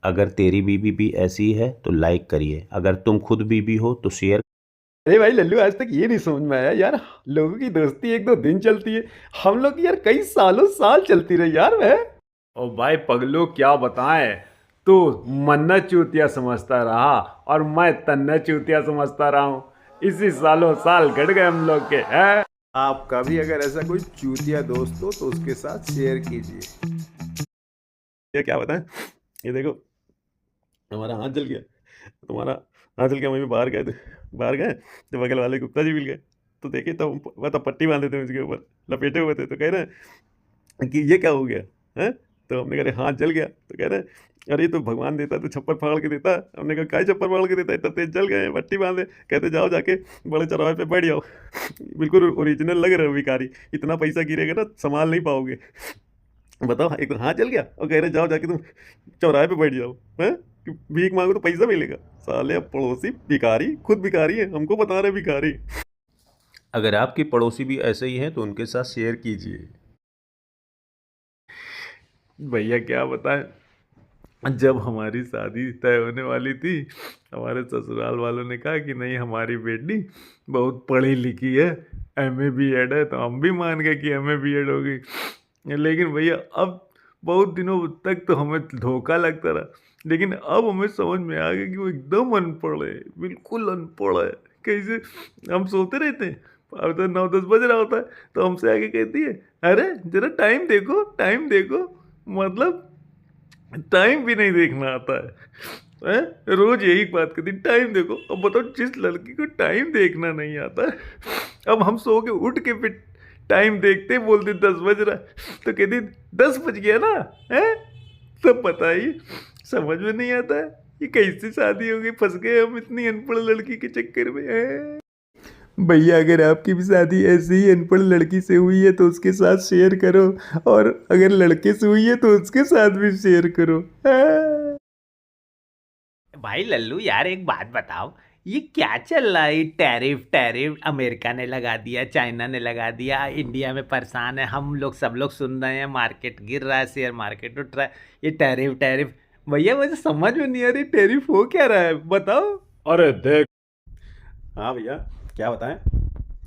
अगर तेरी बीबी भी ऐसी है तो लाइक करिए, अगर तुम खुद बीबी हो तो शेयर।
अरे भाई लल्लू आज तक ये नहीं समझ में आया यार, लोगों की दोस्ती 1-2 दिन चलती है, हम लोग की यार कई सालों साल चलती रही यार। मैं
ओ भाई पगलू क्या बताएं, तू मन्ना चूतिया समझता रहा और मैं तन्ना चूतिया समझता रहा हूँ, इसी सालों साल कट गए हम लोग के हैं।
आपका भी अगर ऐसा कोई चूतिया दोस्त हो तो उसके साथ शेयर कीजिए।
ये क्या बताएं, ये देखो हमारा हाथ जल गया, तुम्हारा हाथ जल गया, मैं भी बाहर गए थे, बाहर गए तो बगल वाले गुप्ता जी मिल गए, तो देखे तो वह तो पट्टी बांधे थे उसके ऊपर लपेटे हुए थे, तो कह रहे हैं कि ये क्या हो गया है, तो हमने कहा हाथ जल गया, तो कह रहे हैं अरे तो भगवान देता है तो छप्पर फाड़ के देता है। हमने कहा काय छप्पर फाड़ के देता है, इतना तेज जल गए पट्टी बांधे, कहते जाओ जाके बड़े चौराहे पे बैठ जाओ। बिल्कुल ओरिजिनल लग रहे हो भिखारी, इतना पैसा गिरेगा ना संभाल नहीं पाओगे। बताओ एक तो हाथ जल गया और कह रहे जाओ जाके तुम चौराहे पे बैठ जाओ, हैं भीख मांगो तो पैसा मिलेगा। साले पड़ोसी भिखारी, खुद भिखारी है, हमको बता रहे भिखारी।
अगर आपके पड़ोसी भी ऐसे ही हैं तो उनके साथ शेयर कीजिए।
भैया क्या बताएं, जब हमारी शादी तय होने वाली थी हमारे ससुराल वालों ने कहा कि नहीं हमारी बेटी बहुत पढ़ी लिखी है,
MA BEd है, तो हम भी मान गए कि MA BEd होगी। लेकिन भैया अब बहुत दिनों तक तो हमें धोखा लगता रहा, लेकिन अब हमें समझ में आ गया कि वो एकदम अनपढ़ है, बिल्कुल अनपढ़ है। कैसे हम सोते रहते हैं, अब तो 9-10 बज रहा होता है, तो हमसे आके कहती है, अरे जरा टाइम देखो, टाइम देखो। मतलब टाइम भी नहीं देखना आता है, रोज यही बात करती, टाइम देखो। अब बताओ, जिस लड़की को टाइम देखना नहीं आता, अब हम सो के उठ के फिर टाइम देखते बोलते 10 बज रहा है, तो कहती 10 बज गया ना, है। तब बताइए, समझ में नहीं आता है ये कैसी शादी हो गई, फंस गए हम इतनी अनपढ़ लड़की के चक्कर में, है। भैया अगर आपकी भी शादी ऐसी ही अनपढ़ लड़की से हुई है तो उसके साथ शेयर करो, और अगर लड़के से हुई है तो उसके साथ भी शेयर करो, हाँ।
भाई लल्लू यार, एक बात बताओ, ये क्या चल रहा है? टैरिफ टैरिफ अमेरिका ने लगा दिया, चाइना ने लगा दिया, इंडिया में परेशान है, हम लोग सब लोग सुन रहे हैं, मार्केट गिर रहा है, शेयर मार्केट उठ रहा है, ये टैरिफ टैरिफ। भैया मुझे समझ में नहीं आ रही, टैरिफ हो क्या रहा है, बताओ।
अरे देख, हाँ भैया क्या बताएं,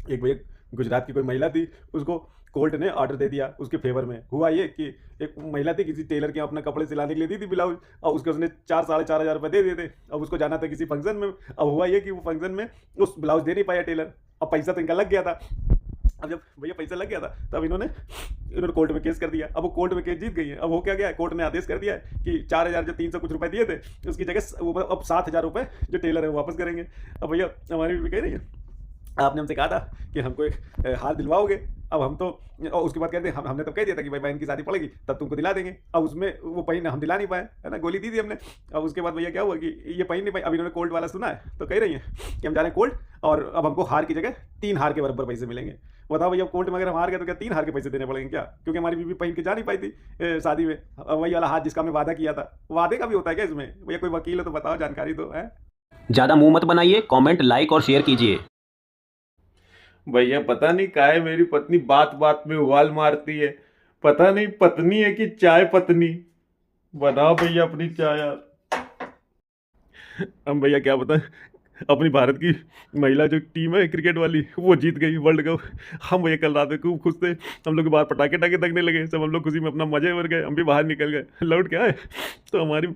एक भैया गुजरात की कोई महिला थी, उसको कोर्ट ने ऑर्डर दे दिया उसके फेवर में। हुआ ये कि एक महिला थी, किसी टेलर के यहाँ अपना कपड़े सिलाने के लिए दी थी ब्लाउज, और उसके उसने 4-4,500 रुपये दे दिए थे। अब उसको जाना था किसी फंक्शन में, अब हुआ ये कि वो फंक्शन में उस ब्लाउज दे नहीं पाया टेलर, अब पैसा तो इनका लग गया था। अब जब भैया पैसा लग गया था, तब इन्होंने कोर्ट में केस कर दिया। अब वो कोर्ट में केस जीत गई है। अब हो क्या गया, कोर्ट ने आदेश कर दिया है कि 4,000 जो 300 कुछ रुपए दिए थे, उसकी जगह वो अब 7,000 रुपये जो टेलर है वो वापस करेंगे। अब भैया हमारी भी कह रही है, आपने हमसे कहा था कि हमको एक हार दिलवाओगे। अब हम तो, और उसके बाद कहते हैं हमने तो कह दिया था कि भाई बहन की शादी पड़ेगी तब तुमको दिला देंगे। अब उसमें वो पहन हम दिला नहीं पाए, है ना, गोली दी थी हमने। अब उसके बाद भैया क्या हुआ कि ये पहन नहीं पाई। अब इन्होंने कोर्ट वाला सुना है, तो कह रही है कि हम जा रहे हैं कोर्ट, और अब हमको हार की जगह 3 हार के बराबर पैसे मिलेंगे। बताओ भैया, कोर्ट में अगर हम हार गए तो क्या 3 हार के पैसे देने पड़ेंगे क्या? क्योंकि हमारी बीवी पहन के जा नहीं पाई थी शादी में। अब वही वाला हाथ जिसका हमने वादा किया था, वादे का भी होता है क्या इसमें? भैया कोई वकील हो तो बताओ, जानकारी दो, है।
ज़्यादा मुंह मत बनाइए, कमेंट, लाइक और शेयर कीजिए।
भैया पता नहीं काहे मेरी पत्नी बात बात में उबाल मारती है, पता नहीं पत्नी है कि चाय पत्नी। बनाओ भैया अपनी चाय यार। हम भैया क्या बताएं, अपनी भारत की महिला जो टीम है क्रिकेट वाली, वो जीत गई वर्ल्ड कप। हम भैया कल रात में खूब खुश थे, हम लोग के बाहर पटाखे टाके लगने लगे, सब हम लोग खुशी में अपना मजे भर गए, हम भी बाहर निकल गए। लौट के आए तो हमारी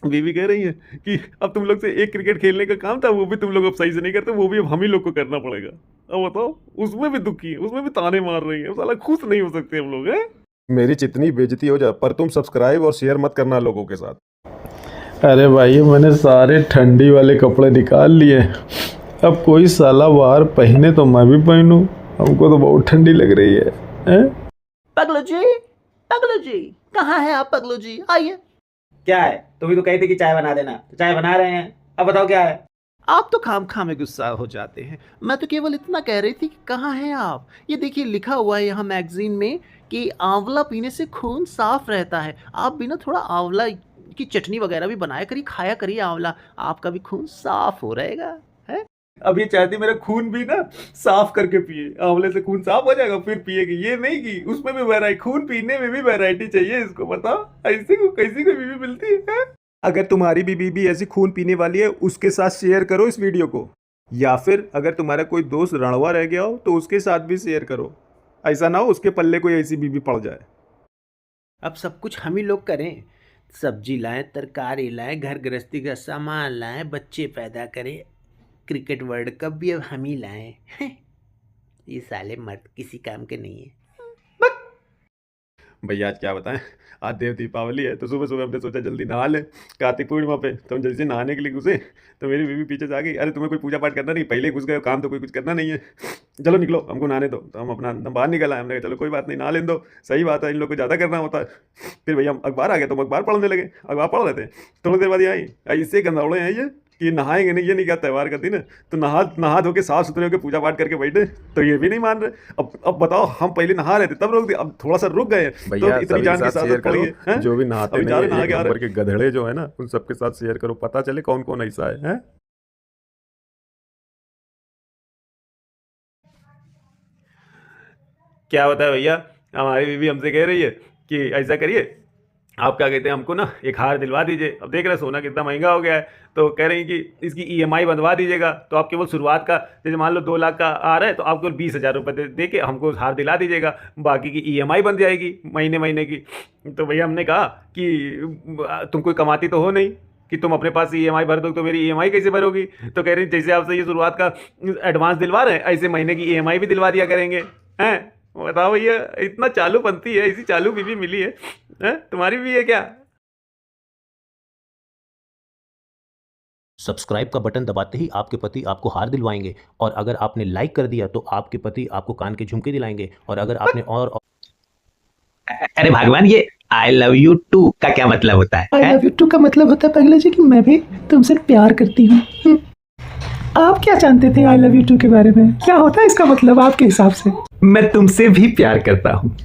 बीवी कह रही है कि अब तुम लोग से एक क्रिकेट खेलने का काम था, वो भी तुम लोग अब सही से नहीं करते, वो भी अब हम ही लोग को करना पड़ेगा। अब बताओ, उसमें भी दुखी है, उसमें भी ताने मार रही है, साला खुश नहीं हो सकते हम लोग, हैं।
मेरी जितनी बेइज्जती हो जाए, पर तुम सब्सक्राइब और शेयर मत करना लोगों के साथ।
अरे भाई मैंने सारे ठंडी वाले कपड़े निकाल लिए, अब कोई साला बाहर पहने तो मैं भी पहनूं, हमको तो बहुत ठंडी लग रही है, हैं?
पगलू जी कहाँ है आप? पगलू जी आइए।
क्या है? तुम ही तो कही थी कि चाय बना देना, तो चाय बना रहे हैं, अब बताओ क्या है।
आप तो खाम खा में गुस्सा हो जाते हैं, मैं तो केवल इतना कह रही थी कि कहाँ हैं आप। ये देखिए लिखा हुआ है यहाँ मैगजीन में कि आंवला पीने से खून साफ रहता है, आप भी ना थोड़ा आंवला की चटनी वगैरह भी बनाया करिए, खाया करिए आंवला, आपका भी खून साफ हो रहेगा, है।
अब ये चाहती मेरा खून भी ना साफ करके पिए, आंवले से खून साफ हो जाएगा फिर पिएगी, ये नहीं कि उसमें भी वैरायटी, खून पीने में भी वैरायटी चाहिए इसको। बताओ ऐसी को कैसी कोई बीवी मिलती है? अगर तुम्हारी भी बीवी ऐसी खून पीने वाली है, उसके साथ शेयर करो इस वीडियो को, या फिर अगर तुम्हारा कोई दोस्त रणवा रह गया हो तो उसके साथ भी शेयर करो, ऐसा ना हो उसके पल्ले कोई ऐसी बीवी पड़ जाए।
अब सब कुछ हम ही लोग करें, सब्जी लाएं, तरकारी लाएं, घर गृहस्थी का सामान लाएं, बच्चे पैदा करें, क्रिकेट वर्ल्ड कप भी अब हम ही लाएं। ये साले मर्द किसी काम के नहीं है।
भैया आज क्या बताएं, आज देव दीपावली है, तो सुबह सुबह हमने सोचा जल्दी नहा लें, कार्तिक पूर्णिमा पे। तो हम जल्दी से नहाने के लिए घुसे, तो मेरी बीवी पीछे से आ गई, अरे तुम्हें कोई पूजा पाठ करना नहीं, पहले घुस गए, काम तो कोई कुछ करना नहीं है, चलो निकलो हमको नहाने दो। तो हम अपना बाहर निकल आए, हमने कहा चलो कोई बात नहीं, नहा लें दो, सही बात है, इन लोग को ज़्यादा करना होता है। फिर भैया हम अखबार आ गए, तो हम अखबार पढ़ने लगे, अखबार पढ़ रहे थे, थोड़ी देर बाद ये आई, इससे गंदौड़े हैं ये कि नहाएंगे नहीं, ये नहीं क्या त्यौहार का दिन है तो नहा धो के साफ सुथरे होकर पूजा पाठ करके बैठे, तो ये भी नहीं मान रहे। अब बताओ, हम पहले नहा रहे थे तब रोक दिया, अब थोड़ा सा रुक गए भैया तो इतनी जान की साथ पड़ी है। जो भी नहाते अभी नहीं नहा एक के आ नंबर रहे के गधेड़े जो है ना, उन सबके साथ शेयर करो, पता चले कौन कौन ऐसा है।
क्या होता है भैया, हमारी बीवी हमसे कह रही है कि ऐसा करिए आप क्या कहते हैं, हमको ना एक हार दिलवा दीजिए। अब देख रहे हैं सोना कितना महंगा हो गया है, तो कह रहे हैं कि इसकी EMI बंधवा दीजिएगा। तो आप केवल शुरुआत का, जैसे मान लो 2 लाख का आ रहा है, तो आप केवल 20,000 रुपये दे के हमको हार दिला दीजिएगा, बाकी की EMI बन जाएगी महीने महीने की। तो भैया हमने कहा कि तुम कोई कमाती तो हो नहीं कि तुम अपने पास EMI भर दो, तो मेरी EMI कैसे भरोगी? तो कह रही हैं जैसे आपसे ये शुरुआत का एडवांस दिलवा रहे हैं, ऐसे महीने की EMI भी दिलवा दिया करेंगे। हैं, बताओ भैया, इतना चालू बनती है, ऐसी चालू बीवी मिली है। हैं, तुम्हारी भी है क्या?
सब्सक्राइब का बटन दबाते ही आपके पति आपको हार दिलवाएंगे, और अगर आपने लाइक कर दिया तो आपके पति आपको कान के झुमके दिलाएंगे, और अगर आपने और
अरे भगवान, ये आई लव यू टू का क्या मतलब होता है?
आई लव यू टू का मतलब होता है पगला जी कि मैं भी तुमसे प्यार करती हूँ। आप क्या जानते थे आई लव यू टू के बारे में? क्या होता है इसका मतलब आपके हिसाब से?
मैं तुमसे भी प्यार करता हूँ।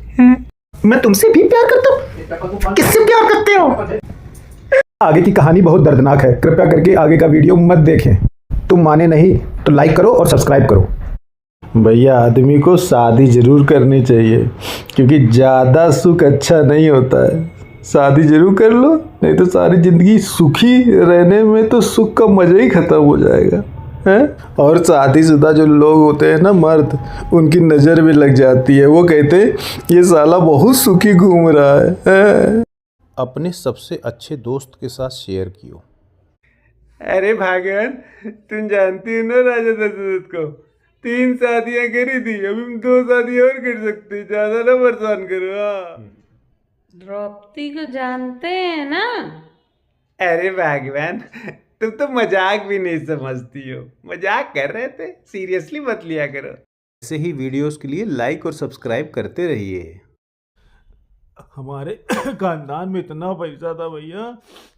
मैं तुमसे भी प्यार करता हूँ? किससे प्यार करते हो?
आगे की कहानी बहुत दर्दनाक है, कृपया करके आगे का वीडियो मत देखें। तुम माने नहीं तो लाइक करो और सब्सक्राइब करो।
भैया आदमी को शादी जरूर करनी चाहिए, क्योंकि ज़्यादा सुख अच्छा नहीं होता है। शादी जरूर कर लो, नहीं तो सारी ज़िंदगी सुखी रहने में तो सुख का मज़ा ही ख़त्म हो जाएगा है। और शादीशुदा जो लोग होते हैं ना मर्द, उनकी नज़र भी लग जाती है। वो कहते हैं ये साला बहुत सुखी घूम रहा है।
अपने सबसे अच्छे दोस्त के साथ शेयर कियो।
अरे भागन, तुम जानती हो ना राजा दशरथ को 3 शादियां करी थी, अभी हम 2 शादी और कर सकते, ज्यादा ना परेशान करो।
द्रौपदी को जानते हैं ना?
अरे भगवान, तुम तो मजाक भी नहीं समझती हो, मजाक कर रहे थे, सीरियसली मत लिया करो।
ऐसे ही वीडियोस के लिए लाइक और सब्सक्राइब करते रहिए।
हमारे खानदान में इतना पैसा था भैया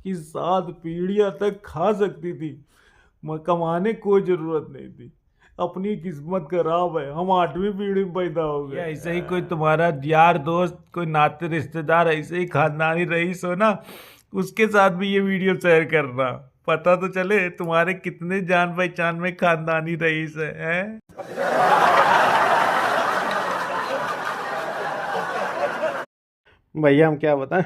कि 7 पीढ़ियां तक खा सकती थी, कमाने कोई जरूरत नहीं थी। अपनी किस्मत खराब है, हम 8वीं पीढ़ी में पैदा हो गए। ऐसे ही कोई तुम्हारा यार दोस्त, कोई नाते रिश्तेदार, ऐसे ही खानदानी रईस हो ना, उसके साथ भी ये वीडियो शेयर करना, पता तो चले तुम्हारे कितने जान पहचान में खानदानी रईस है।
भैया हम क्या बताएं,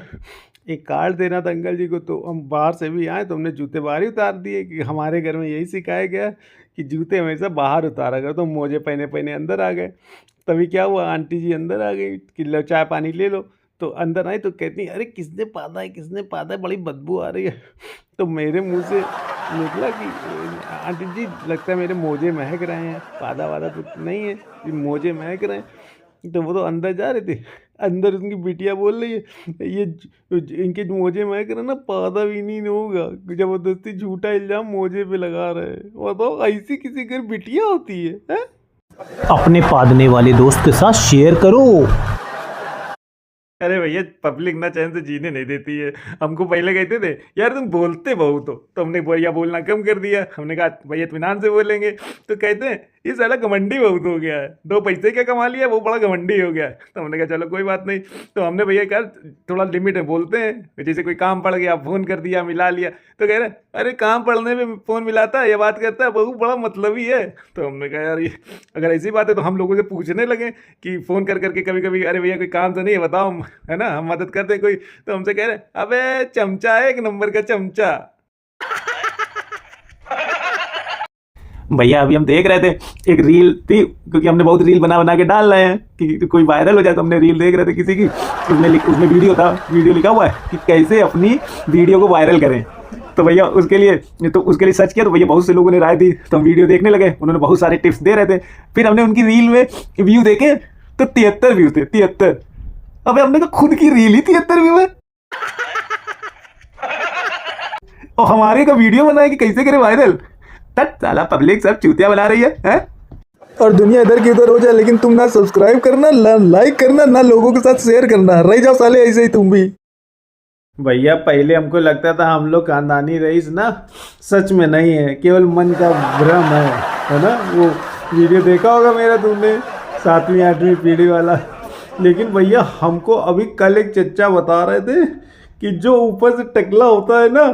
एक कार्ड देना था अंकल जी को, तो हम बाहर से भी आए तो हमने जूते बाहर ही उतार दिए, कि हमारे घर में यही सिखाया गया कि जूते हमेशा बाहर उतारा करो। तो मोजे पहने पहने अंदर आ गए, तभी क्या हुआ, आंटी जी अंदर आ गई कि लो चाय पानी ले लो। तो अंदर आई तो कहती अरे किसने पादा है, किसने पादा है, बड़ी बदबू आ रही है। तो मेरे मुंह से निकला कि आंटी जी लगता है मेरे मोजे महक रहे हैं, पादा वादा तो नहीं है, ये मोजे महक रहे हैं। तो वो तो अंदर जा रहे थे, अंदर उनकी बिटिया बोल रही है ये इनके मोजे महक रहे ना, पादा भी नहीं होगा, जबरदस्ती झूठा इल्जाम मोजे पे लगा रहे हैं। बताओ ऐसी किसी घर बिटिया होती है?
अपने पादने वाले दोस्त के साथ शेयर करो।
अरे भैया पब्लिक ना चैन से जीने नहीं देती है। हमको पहले कहते थे यार तुम बोलते बहुत हो, तो हमने भैया बोलना कम कर दिया। हमने कहा भैया इत्मीनान से बोलेंगे, तो कहते हैं ये साला घमंडी बहुत हो गया है, 2 पैसे क्या कमा लिया, वो बड़ा घमंडी हो गया है। तो हमने कहा चलो कोई बात नहीं। तो हमने भैया कहा थोड़ा लिमिट में बोलते हैं, जैसे कोई काम पड़ गया, फ़ोन कर दिया, मिला लिया, तो कह रहे अरे काम पड़ने में फ़ोन मिलाता है, ये बात करता है, बहुत बड़ा मतलबी है। तो हमने कहा यार ये अगर ऐसी बात है तो हम लोगों से पूछने लगे कि फ़ोन कर करके कभी कभी, अरे भैया कोई काम तो नहीं है बताओ, है ना, हम मदद करते हैं कोई। तो हमसे कह रहे अबे चमचा है, 1 नंबर का चमचा।
भैया अभी हम देख रहे थे, एक रील थी, क्योंकि हमने बहुत रील बना बना के डाल रहे हैं कि कोई वायरल हो जाए, तो हमने रील देख रहे थे किसी की, उसमें वीडियो लिखा हुआ है कि कैसे अपनी वीडियो को वायरल करें। तो भैया उसके लिए सर्च किया, तो भैया बहुत से लोगों ने राय दी, तो हम वीडियो देखने लगे, उन्होंने बहुत सारे टिप्स दे रहे थे। फिर हमने उनकी रील में व्यू देखे तो 73 व्यू थे, 73। अबे हमने कहा खुद की रील ही 73 व्यू है, और हमारे का वीडियो बनाए कि कैसे करे वायरल। साला पब्लिक सब चूतिया बना रही है?
और दुनिया इधर की उधर हो जाए, लेकिन तुम ना सब्सक्राइब करना, ना लाइक करना, ना लोगों के साथ शेयर करना, रह जाओ साले ऐसे ही तुम भी।
भैया पहले हमको लगता था हम लोग खानदानी रईस ना, सच में नहीं है, केवल मन का भ्रम है ना। वो वीडियो देखा होगा मेरा तुमने, 7वीं 8वीं पीढ़ी वाला। लेकिन भैया हमको अभी कल एक चच्चा बता रहे थे कि जो ऊपर से टकला होता है ना,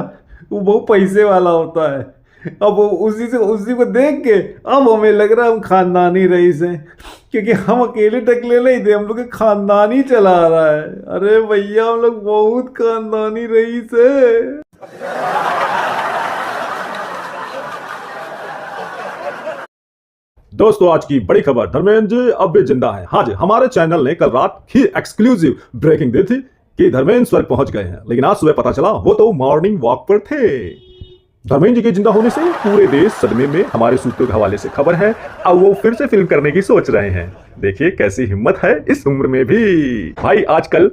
वो बहुत पैसे वाला होता है।
अब वो उसी को देख के अब हमें लग रहा है हम खानदानी रईस हैं, क्योंकि हम अकेले टकले नहीं थे, हम लोग का खानदान ही चला रहा है। अरे भैया हम लोग बहुत खानदानी रईस है।
दोस्तों आज की बड़ी खबर, धर्मेंद्र जी अब भी जिंदा है। हाँ जी, हमारे चैनल ने कल रात ही एक्सक्लूसिव ब्रेकिंग दी थी कि धर्मेंद्र स्वर्ग पहुंच गए हैं, लेकिन आज सुबह पता चला वो तो मॉर्निंग वॉक पर थे। धर्मेंद्र जी के जिंदा होने से पूरे देश सदमे में। हमारे सूत्रों के हवाले से खबर है अब वो फिर से फिल्म करने की सोच रहे हैं। देखिए कैसी हिम्मत है इस उम्र में भी। भाई आजकल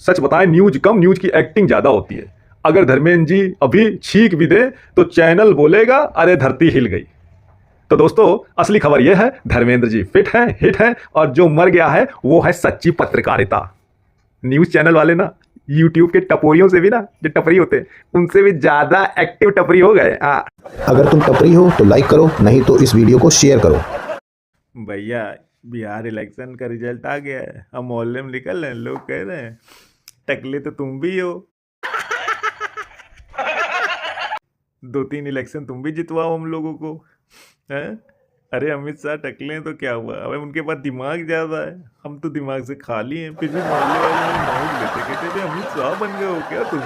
सच बताएं, न्यूज कम, न्यूज की एक्टिंग ज्यादा होती है। अगर धर्मेंद्र जी अभी छींक भी दे तो चैनल बोलेगा अरे धरती हिल गई। तो दोस्तों असली खबर यह है, धर्मेंद्र जी फिट हैं, हिट हैं, और जो मर गया है वो है सच्ची पत्रकारिता। न्यूज चैनल वाले ना यूट्यूब के टपोरियों से भी ना, जो टपरी होते हैं उनसे भी ज्यादा एक्टिव टपरी हो गए।
अगर तुम टपरी हो तो लाइक करो, नहीं तो इस वीडियो को शेयर करो।
भैया बिहार इलेक्शन का रिजल्ट आ गया है, हम मोहल्ले में निकल रहे हैं, लोग कह रहे हैं टकले तो तुम भी हो, 2-3 इलेक्शन तुम भी जितवाओ हम लोगों को, हैं? अरे अमित शाह टकले हैं तो क्या हुआ, अब उनके पास दिमाग ज़्यादा है, हम तो दिमाग से खाली हैं। फिर भी मोहल्ले वाले नोट लेते, कहते थे अमित शाह बन गए हो क्या तुम।